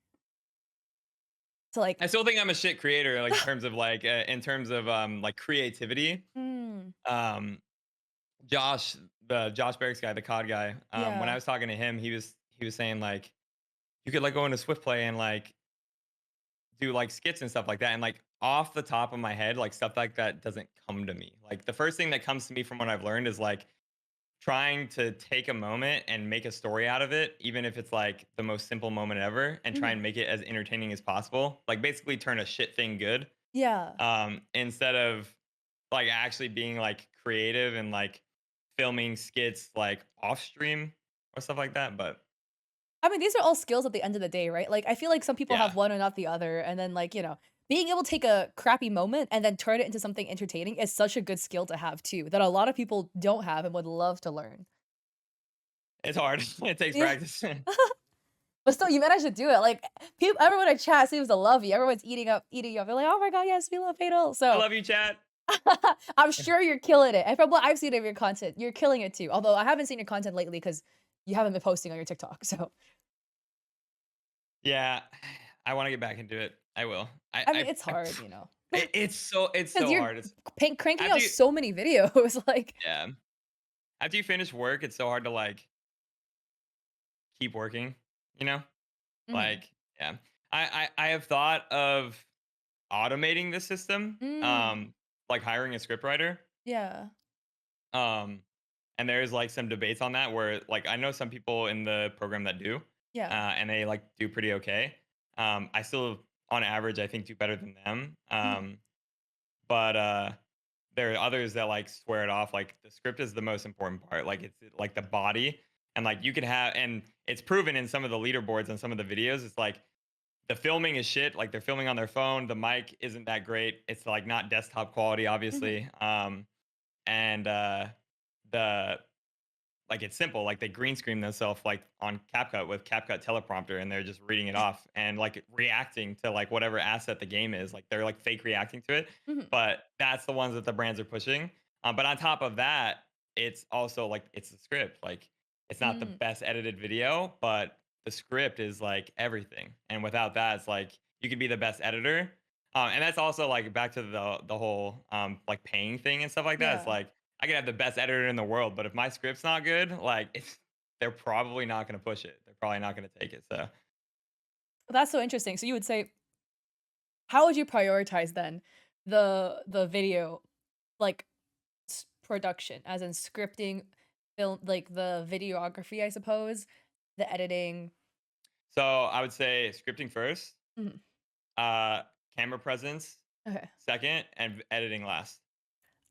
to, like I still think I'm a shit creator, like in terms of like creativity. Mm. Um, the Josh Barracks guy, the COD guy. When I Yeah. was talking to him, he was saying like you could like go into Swift Play and like do like skits and stuff like that. And like off the top of my head, like stuff like that doesn't come to me. Like the first thing that comes to me from what I've learned is like trying to take a moment and make a story out of it, even if it's like the most simple moment ever, and try and Mhm. make it as entertaining as possible. Like basically turn a shit thing good. Yeah. Instead of like actually being like creative and like filming skits like off stream or stuff like that. But I mean, these are all skills at the end of the day, right? Like, I feel like some people have yeah, one and not the other, and then, like, being able to take a crappy moment and then turn it into something entertaining is such a good skill to have too, that a lot of people don't have and would love to learn. it's hard. It takes Yeah. practice. But still, you managed to do it. Like, everyone in chat seems to love you. Everyone's eating you up. They're like, "Oh my god, yes, we love Fatal." I So, love you, chat. I'm sure you're killing it. And from what I've seen of your content, you're killing it too. Although I haven't seen your content lately because you haven't been posting on your TikTok. So, Yeah, I want to get back into it. I will. I mean, it's hard, you know, It's because so you're hard. It's cranking after out you so many videos. Like, yeah after you finish work, it's so hard to like keep working. You know, mhm. like yeah. I have thought of automating the system. Mm, Like hiring a scriptwriter. yeah, Um, and there's like some debates on that where like I know some people in the program that do, yeah. and they like do pretty okay. I still, on average, I think do better than them. Mhm. But there are others that like swear it off. Like the script is the most important part. Like it's like the body, and like you can have, and it's proven in some of the leaderboards and some of the videos. It's like the filming is shit. Like they're filming on their phone. The mic isn't that great. It's like not desktop quality, Mhm. obviously. And the like it's simple. Like they green screen themselves like on CapCut with CapCut teleprompter, and they're just reading it off and like reacting to like whatever asset the game is. Like they're like fake reacting to it. Mhm. But that's the ones that the brands are pushing. But on top of that, it's also like it's the script. Like it's not the Mm. best edited video, but the script is like everything. And without that, it's like you could be the best editor. And that's also like back to the whole like paying thing and stuff like that. It's Yeah. like I could have the best editor in the world, but if my script's not good, like they're probably not gonna push it. They're probably not gonna take it. So That's so interesting. So you would say, how would you prioritize then the video, like, production, as in scripting, film, like the videography, I suppose, the editing. so I would say scripting first, Mhm. uh, camera presence Okay. second, and editing last.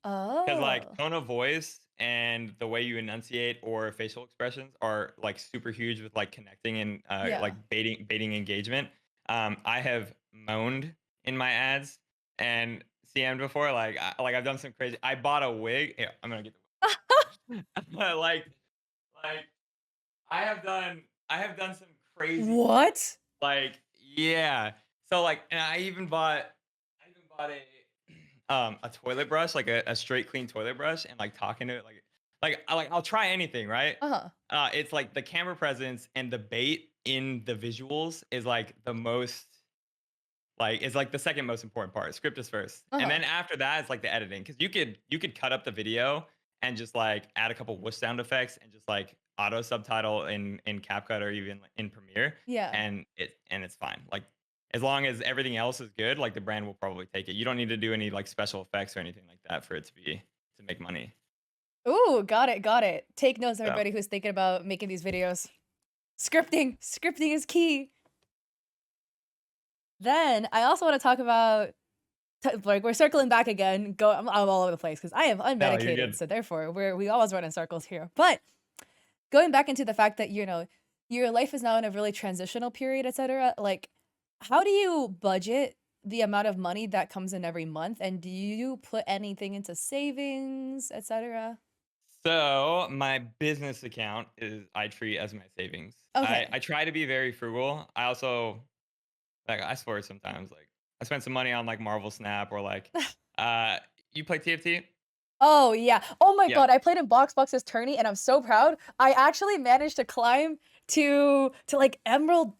Because like Oh. tone of voice and the way you enunciate or facial expressions are like super huge with like connecting and like Yeah. baiting engagement. I have moaned in my ads and CM'd before. Like I've done some crazy. I bought a wig. Here, I'm gonna get the like I have done some crazy stuff. What? Like yeah. So like and I even bought a toilet brush, like a straight clean toilet brush, and like talking to it I'll try anything, right? Uh-huh. It's like the camera presence and the bait in the visuals is like the most like it's like the second most important part. Script is first. And Uh-huh. then after that it's like the editing. Cause you could cut up the video and just like add a couple whoosh sound effects and just like auto subtitle in CapCut or even in Premiere Yeah. and it's fine. Like as long as everything else is good, like the brand will probably take it. You don't need to do any like special effects or anything like that for it to make money. Ooh, got it, got it. Take notes, So everybody who's thinking about making these videos. Scripting. Scripting is key. Then I also want to talk about like we're circling back again. I'm all over the place because I am no, you're unmedicated, good. so therefore we always run in circles here. But going back into the fact that your life is now in a really transitional period, etc. Like, how do you budget the amount of money that comes in every month, and do you put anything into savings, etc.? So my business account is I treat as my savings. I Okay. try to be very frugal. I also like I swear sometimes like I spend some money on like Marvel Snap or like uh you play TFT? Oh, yeah. Oh my Yeah. god, I played in Box's tourney, and I'm so proud. I actually managed to climb to, like, Emerald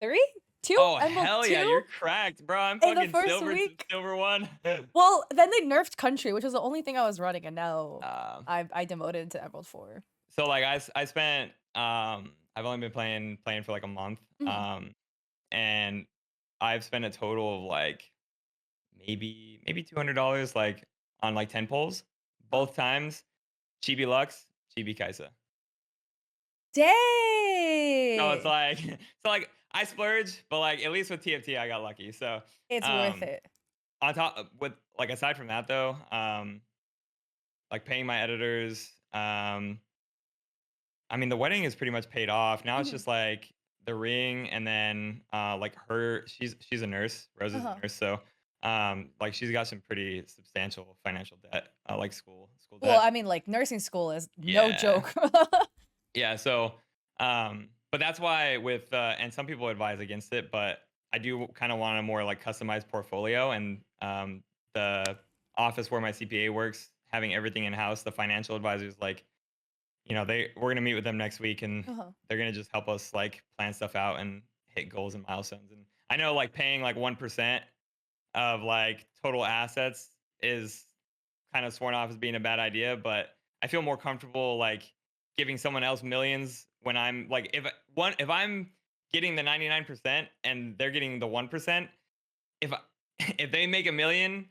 3? 2? Oh Emerald hell yeah, 2 you're cracked, bro. I'm in the fucking first silver week? silver one. Well, then they nerfed Country, which was the only thing I was running, and now uh, I demoted to Emerald 4. so like I spent I've only been playing for like a month. Mhm. And I've spent a total of like maybe $200 like on like 10 pulls. Oh, Both times Chibi Lux, Chibi Kaisa. So it's dang! like I splurge, but like at least with TFT I got lucky. So It's worth um it. on top with like aside from that though, like paying my editors, I mean the wedding is pretty much paid off. Now it's Mhm. just like the ring and then like her she's a nurse, Rose is a Uh-huh. nurse, so like she's got some pretty substantial financial debt, like school Well, debt. I mean, like, nursing school is no Yeah. joke. Yeah, so, but that's why with, and some people advise against it, but I do kind of want a more like customized portfolio and the office where my CPA works, having everything in house, the financial advisors, like, we're gonna meet with them next week and Uh-huh. they're gonna just help us like plan stuff out and hit goals and milestones. And I know like paying like 1% of like total assets is kind of sworn off as being a bad idea, but I feel more comfortable like giving someone else millions when I'm like if I'm getting the 99% and they're getting the 1%, if I, if they make a million,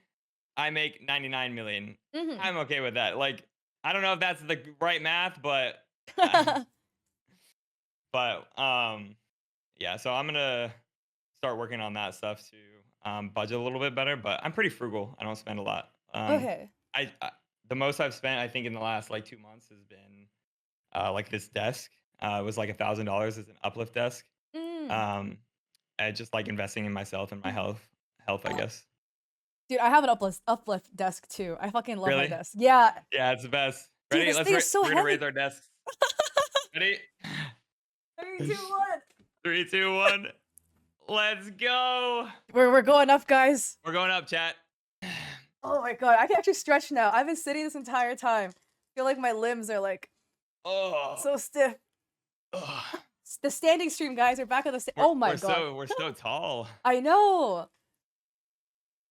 I make 99 million. Mhm. I'm okay with that. Like I don't know if that's the right math, but uh, but yeah, so I'm going to start working on that stuff to budget a little bit better, but I'm pretty frugal. I don't spend a lot. Okay. I the most I've spent I think in the last like 2 months has been like this desk. It was like $1,000 as an uplift desk. Mm. Um, I just like investing in myself and my Mhm. health, I guess. Dude, I have an uplift desk too. I fucking love my Really? desk. Yeah. Yeah, it's the best. Dude, Ready? this thing is so We're gonna raise heavy. our desks. Ready? 3, 2, 1. 3, 2, 1. Let's go. We're going up, guys. We're going up, chat. Oh my god, I can actually stretch now. I've been sitting this entire time. Feel like my limbs are like Oh, so stiff. oh. The standing stream, guys. We're back on the oh my god. We're so tall. I know.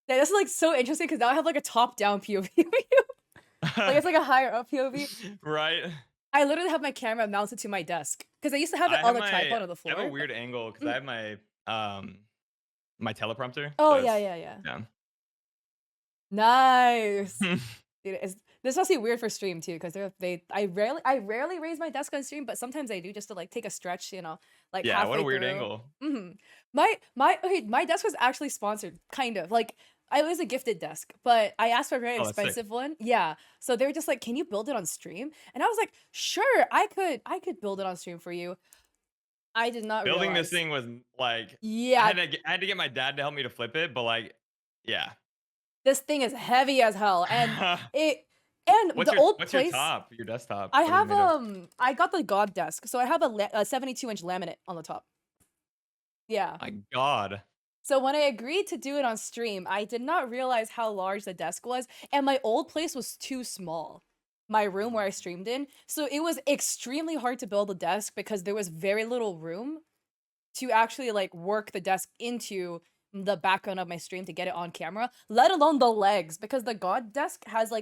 Yeah, this is like so interesting because now I have like a top down POV view. Like, it's like a higher up POV. Right? I literally have my camera mounted to my desk because I used to have it I on have the my tripod on the I have a floor, but weird angle because I mhm. have my teleprompter, Oh, so yeah, it's yeah, yeah. yeah. Nice. Dude, this must be weird for stream too, because I rarely raise my desk on stream, but sometimes I do just to, like, take a stretch, like, Yeah, what a halfway weird through. angle. Mhm. My desk was actually sponsored, kind of, like, I was a gifted desk, but I asked for a very Oh, that's sick. expensive one. Yeah. So they were just like, "Can you build it on stream?" And I was like, "Sure, I could build it on stream for you." I did not Building this realize. thing was like Yeah, I had to get my dad to help me to flip it, but like, yeah. this thing is heavy as hell, it and the old What's your place top? Your desktop? I What is it have, made of? I got the God desk, so I have a 72-inch laminate on the top. Yeah. My God. So when I agreed to do it on stream, I did not realize how large the desk was, and my old place was too small, my room where I Mm, streamed in, so it was extremely hard to build a desk because there was very little room to actually, like, work the desk into the background of my stream to get it on camera, let alone the legs, because the God desk has,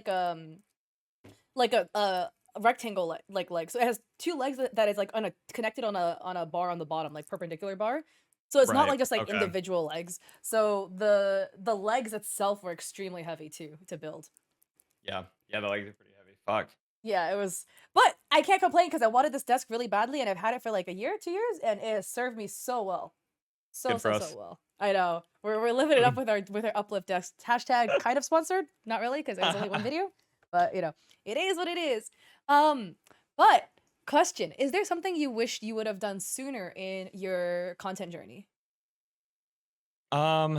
like a rectangle like leg. So it has two legs that is like on a connected on a bar on the bottom, like perpendicular bar. So it's not right. like just like Okay. individual legs. So the legs itself were extremely heavy too to build. Yeah. Yeah, the legs are pretty heavy. Fuck. Yeah, it was, but I can't complain because I wanted this desk really badly and I've had it for like a year, 2 years, and it has served me so well. So, Good for so, so us. well. I know. We're living it up with our uplift desk. Hashtag kind of sponsored. Not really, because it was only one video. But it is what it is. Um, but question, is there something you wish you would have done sooner in your content journey? Um,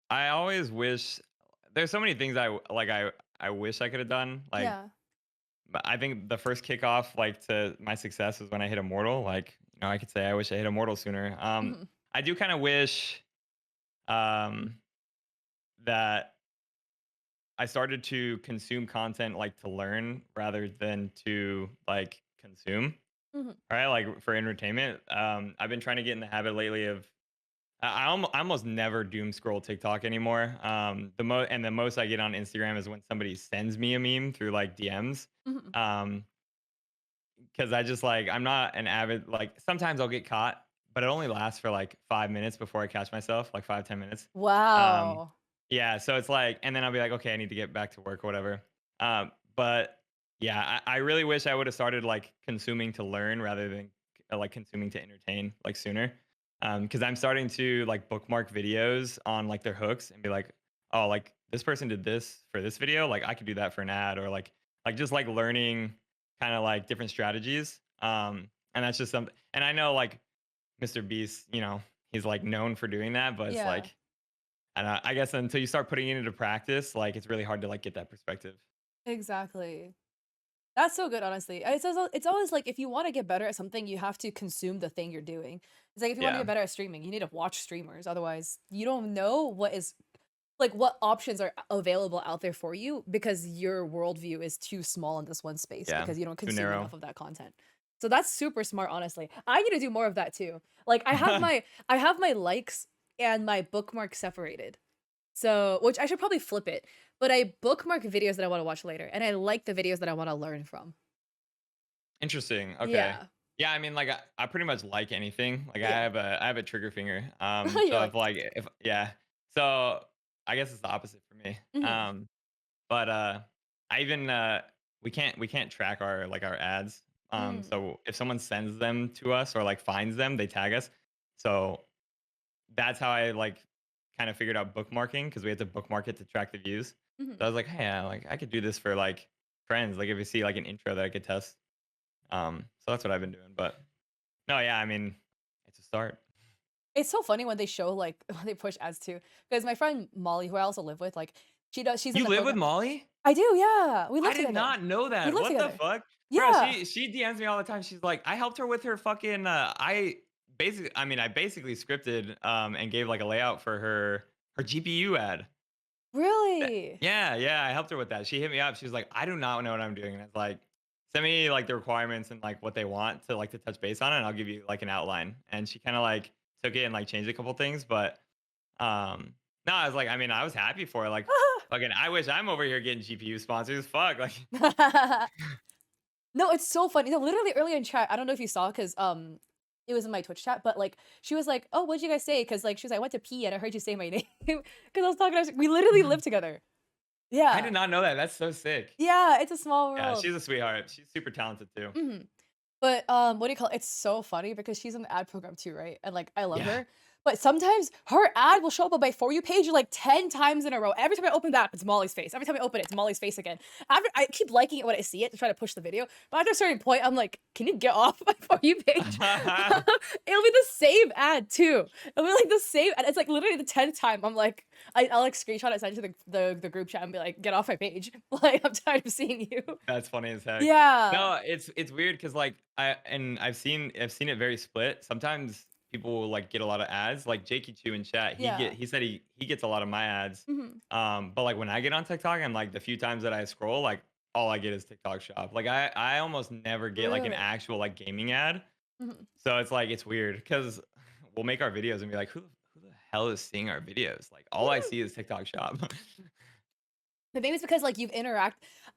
I always wish there's so many things I wish I could have done. Like, Yeah. but I think the first kickoff like to my success was when I hit Immortal. Like, I could say I wish I hit Immortal sooner. Mhm. I do kind of wish um that I started to consume content like to learn rather than to like consume. Mhm. Right? Like for entertainment. I've been trying to get in the habit lately of I almost never doom scroll TikTok anymore. The most I get on Instagram is when somebody sends me a meme through like DMs. Mhm. Um, because I just like I'm not an avid like sometimes I'll get caught, but it only lasts for like 5 minutes before I catch myself, like 5, 10 minutes. Um, Wow. yeah, so it's like, and then I'll be like, okay, I need to get back to work or whatever. But yeah, I really wish I would have started like consuming to learn rather than like consuming to entertain like sooner. Because I'm starting to like bookmark videos on like their hooks and be like, oh, like this person did this for this video, like I could do that for an ad, or like just like learning kind of like different strategies. And that's just something. And I know like Mr. Beast, he's like known for doing that, but it's Yeah. like and I guess until you start putting it into practice, like, it's really hard to, like, get that perspective. Exactly. That's so good, honestly. It's always like if you want to get better at something, you have to consume the thing you're doing. It's like if you want to Yeah. get better at streaming, you need to watch streamers. Otherwise, you don't know what options are available out there for you because your worldview is too small in this one space Yeah. because you don't Too consume narrow. enough of that content. So that's super smart, honestly. I need to do more of that too. Like I have my likes and my bookmark separated. So, which I should probably flip it, but I bookmark videos that I want to watch later, and I like the videos that I want to learn from. Interesting, okay. Yeah. Yeah, I mean, like, I pretty much like anything. Like, Yeah. I have a trigger finger. You're So like, if yeah. So, I guess it's the opposite for me. mhm, But, I even, we can't track our ads. mm, So if someone sends them to us or, like, finds them, they tag us. So that's how I, like, kinda figured out bookmarking because we had to bookmark it to track the views. mhm. So I was like, "Hey, like, I could do this for, like, friends, like, if you see, like, an intro that I could test." So that's what I've been doing, but no, yeah, I mean, it's a start. It's so funny when they show, like when they push ads too, because my friend Molly, who I also live with, like, she's in You the live with program. Molly? I do, yeah. We I live did together. not know We that. live What the together. fuck? Bro, Yeah. she DMs me all the time. She's like, "I helped her with her fucking, I basically scripted, and gave, like, a layout for her GPU ad." Really? Yeah, yeah, I helped her with that. She hit me up. She was like, "I do not know what I'm doing." And it's like, "Send me, like, the requirements and, like, what they want to touch base on it, and I'll give you, like, an outline." And she kinda, like, took it and, like, changed a couple things, but, no, I was like I mean, I was happy for her, like, Fucking, I wish I'm over here getting GPU sponsors. Fuck, like, No, it's so funny. No, literally earlier in chat, I don't know if you saw because it was in my Twitch chat, but like she was like, "Oh, what'd you guys say?" Because like she was like, "I went to pee and I heard you say my name." Because I was talking. We literally live together. I Yeah, did not know that. That's so sick. yeah. It's a small Yeah, world. she's a sweetheart. She's super talented too. Mhm. But, what do you call it? It's so funny because she's in the ad program too, right? And, like, I love Yeah. her. But sometimes her ad will show up on my For You page, like, 10 times in a row. Every time I open that, it's Molly's face. Every time I open it, it's Molly's face again. After I keep liking it when I see it to try to push the video, but after a certain point, I'm like, "Can you get off my For You page?" It'll be the same ad too. It'll be, like, the same and it's, like, literally the 10th time. I'm like I'll, like, screenshot it, send it to the group chat and be like, "Get off my page." Like, "I'm tired of seeing you." That's funny as heck. Yeah. No, it's weird because like I've seen it very split. Sometimes people will like get a lot of ads. Like Jakey Chew in chat, Yeah. he said he gets a lot of my ads. Mhm. But like when I get on TikTok and like the few times that I scroll, like all I get is TikTok shop. Like I almost never get like an Really? actual like gaming ad. Mhm. So it's like it's weird because we'll make our videos and be like, who the hell is seeing our videos? Like all I see is TikTok shop. But maybe it's because, like,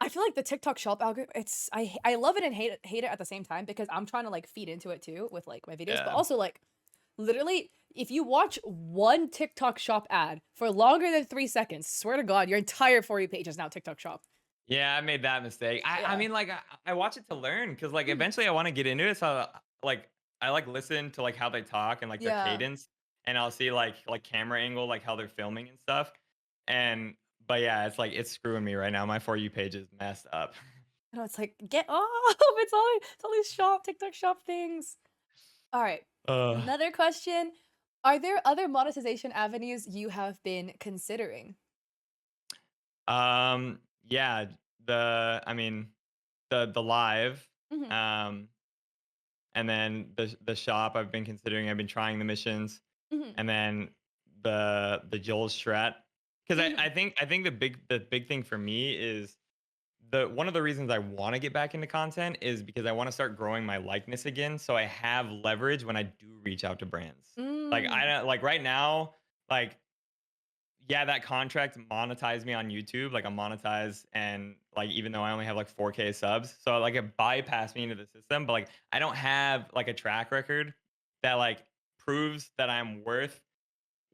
I feel like the TikTok shop algorithm, I love it and hate it at the same time because I'm trying to, like, feed into it too with, like, my videos, but Yeah. also, like, literally, if you watch one TikTok shop ad for longer than 3 seconds, swear to God, your entire For You page is now TikTok shop. Yeah, I made that mistake. I Yeah. mean, like, I watch it to learn because, like, Mhm. eventually I wanna get into it, so, like, I, like, listen to, like, how they talk and, like, their Yeah. cadence, and I'll see, like, camera angle, like, how they're filming and stuff, and but, yeah, it's, like, it's screwing me right now. My For You page is messed up. You know, it's like, "Get off! It's all these TikTok shop things." Alright, Ugh. another question. Are there other monetization avenues you have been considering? Yeah, I mean, the live, Mhm. um, and then the shop I've been considering, I've been trying the missions. Mhm. And then the Joel Strat, because I Mhm. think I think the big thing for me is the one of the reasons I want to get back into content is because I want to start growing my likeness again, so I have leverage when I do reach out to brands. Like I Mm. don't like right now, like yeah, that contract monetized me on YouTube. Like I'm monetized, and like even though I only have like 4K subs, so like it bypassed me into the system. But like I don't have like a track record that like proves that I'm worth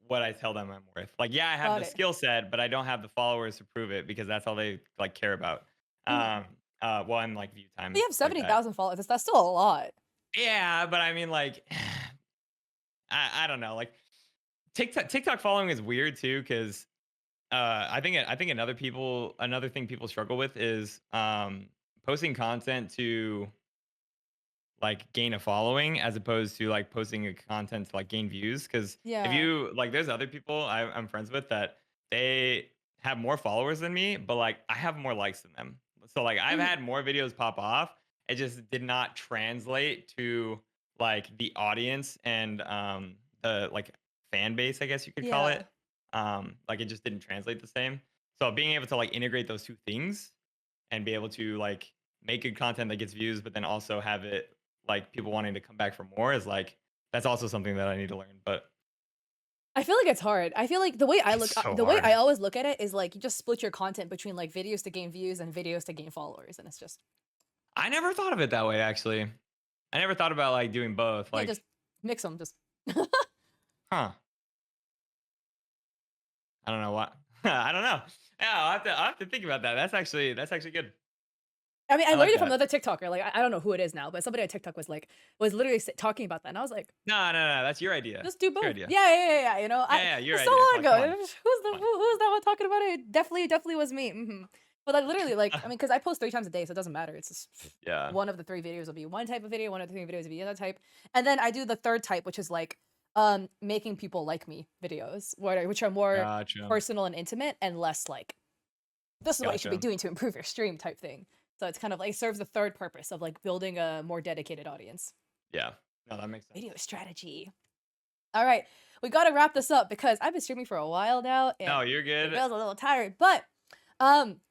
what I tell them I'm worth. Like, yeah, I have Got the it. skill set, but I don't have the followers to prove it because that's all they like care about. Mhm. Well, and like view time But and you have stuff like that. 70,000 followers, that's still a lot. Yeah, but I mean, like, I don't know. Like, TikTok following is weird too because I think another thing people struggle with is posting content to like gain a following as opposed to like posting a content to like gain views. Because if Yeah. you like, there's other people I'm friends with that they have more followers than me, but like I have more likes than them. So like I've Mhm. had more videos pop off. It just did not translate to like the audience and the like fan base, I guess you could call Yeah. it. Like it just didn't translate the same. So being able to like integrate those two things and be able to like make good content that gets views, but then also have it like people wanting to come back for more is like that's also something that I need to learn. But I feel like it's hard. I feel like it's so the way hard. I always look at it is, like, you just split your content between, like, videos to gain views and videos to gain followers, and it's just I never thought of it that way actually. I never thought about like doing both. yeah, just Like, mix them. Just huh. I don't know what. I don't know. Yeah, I'll have to think about that. That's actually good. I mean, I I learned like it from that. another TikToker, like, I don't know who it is now, but somebody on TikTok was literally talking about that, and I was like, No, no, no. That's your idea. "Just do Your both." idea. Yeah, yeah, yeah, yeah, you know, Yeah, yeah, your it's so idea. long Like, come on. ago. Come on. Who's that one talking about it? Definitely was me, mhm. But I literally, like, I mean, because I post 3 times a day, so it doesn't matter. It's just Yeah. one of the 3 videos will be one type of video, one of the 3 videos will be another type, and then I do the 3rd type, which is, like, making people like me videos, which are more Gotcha. personal and intimate and less like, "This is what you should be Gotcha. doing to improve your stream," type thing. So it's kind of like it serves the 3rd purpose of, like, building a more dedicated audience. Yeah. No, that makes sense. Video strategy. Alright, we gotta wrap this up because I've been streaming for a while now, No, and you're it good. feels a little tired, but, um,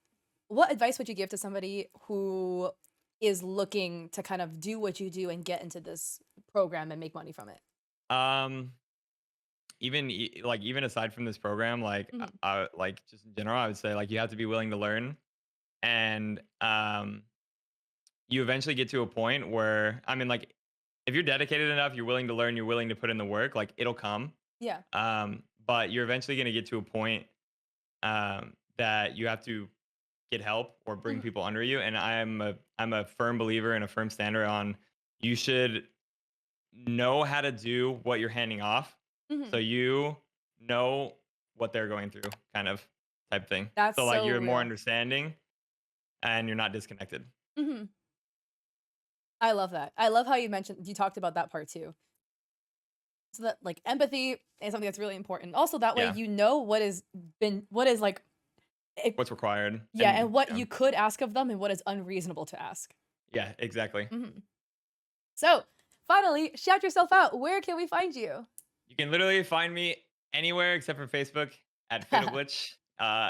what advice would you give to somebody who is looking to kind of do what you do and get into this program and make money from it? Um like even aside from this program, like Mhm. like just in general, I would say like you have to be willing to learn, and you eventually get to a point where I mean, like if you're dedicated enough, you're willing to learn, you're willing to put in the work, like it'll come. Yeah. But you're eventually going to get to a point that you have to get help or bring Mhm. people under you. And I'm a firm believer and a firm standard on you should know how to do what you're handing off, so Mhm. you know what they're going through, kind of type thing. That's So like so you're more real. understanding and you're not disconnected. Mhm. I love that. I love how you talked about that part too. So that like empathy is something that's really important. Also, that way Yeah, you know what is like it, what's required yeah, and and what yeah, you could ask of them and what is unreasonable to ask. yeah, exactly. Mhm. So, finally, shout yourself out. Where can we find you? You can literally find me anywhere except for Facebook at FatalGlytch,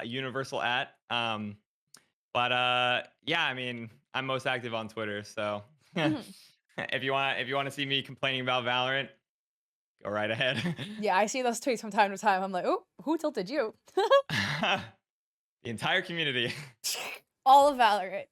universal at. But yeah, I mean, I'm most active on Twitter, so Mhm. if you want to see me complaining about Valorant, go right ahead. Yeah, I see those tweets from time to time. I'm like, "Oh, who tilted you?" The entire community. All of Valorant.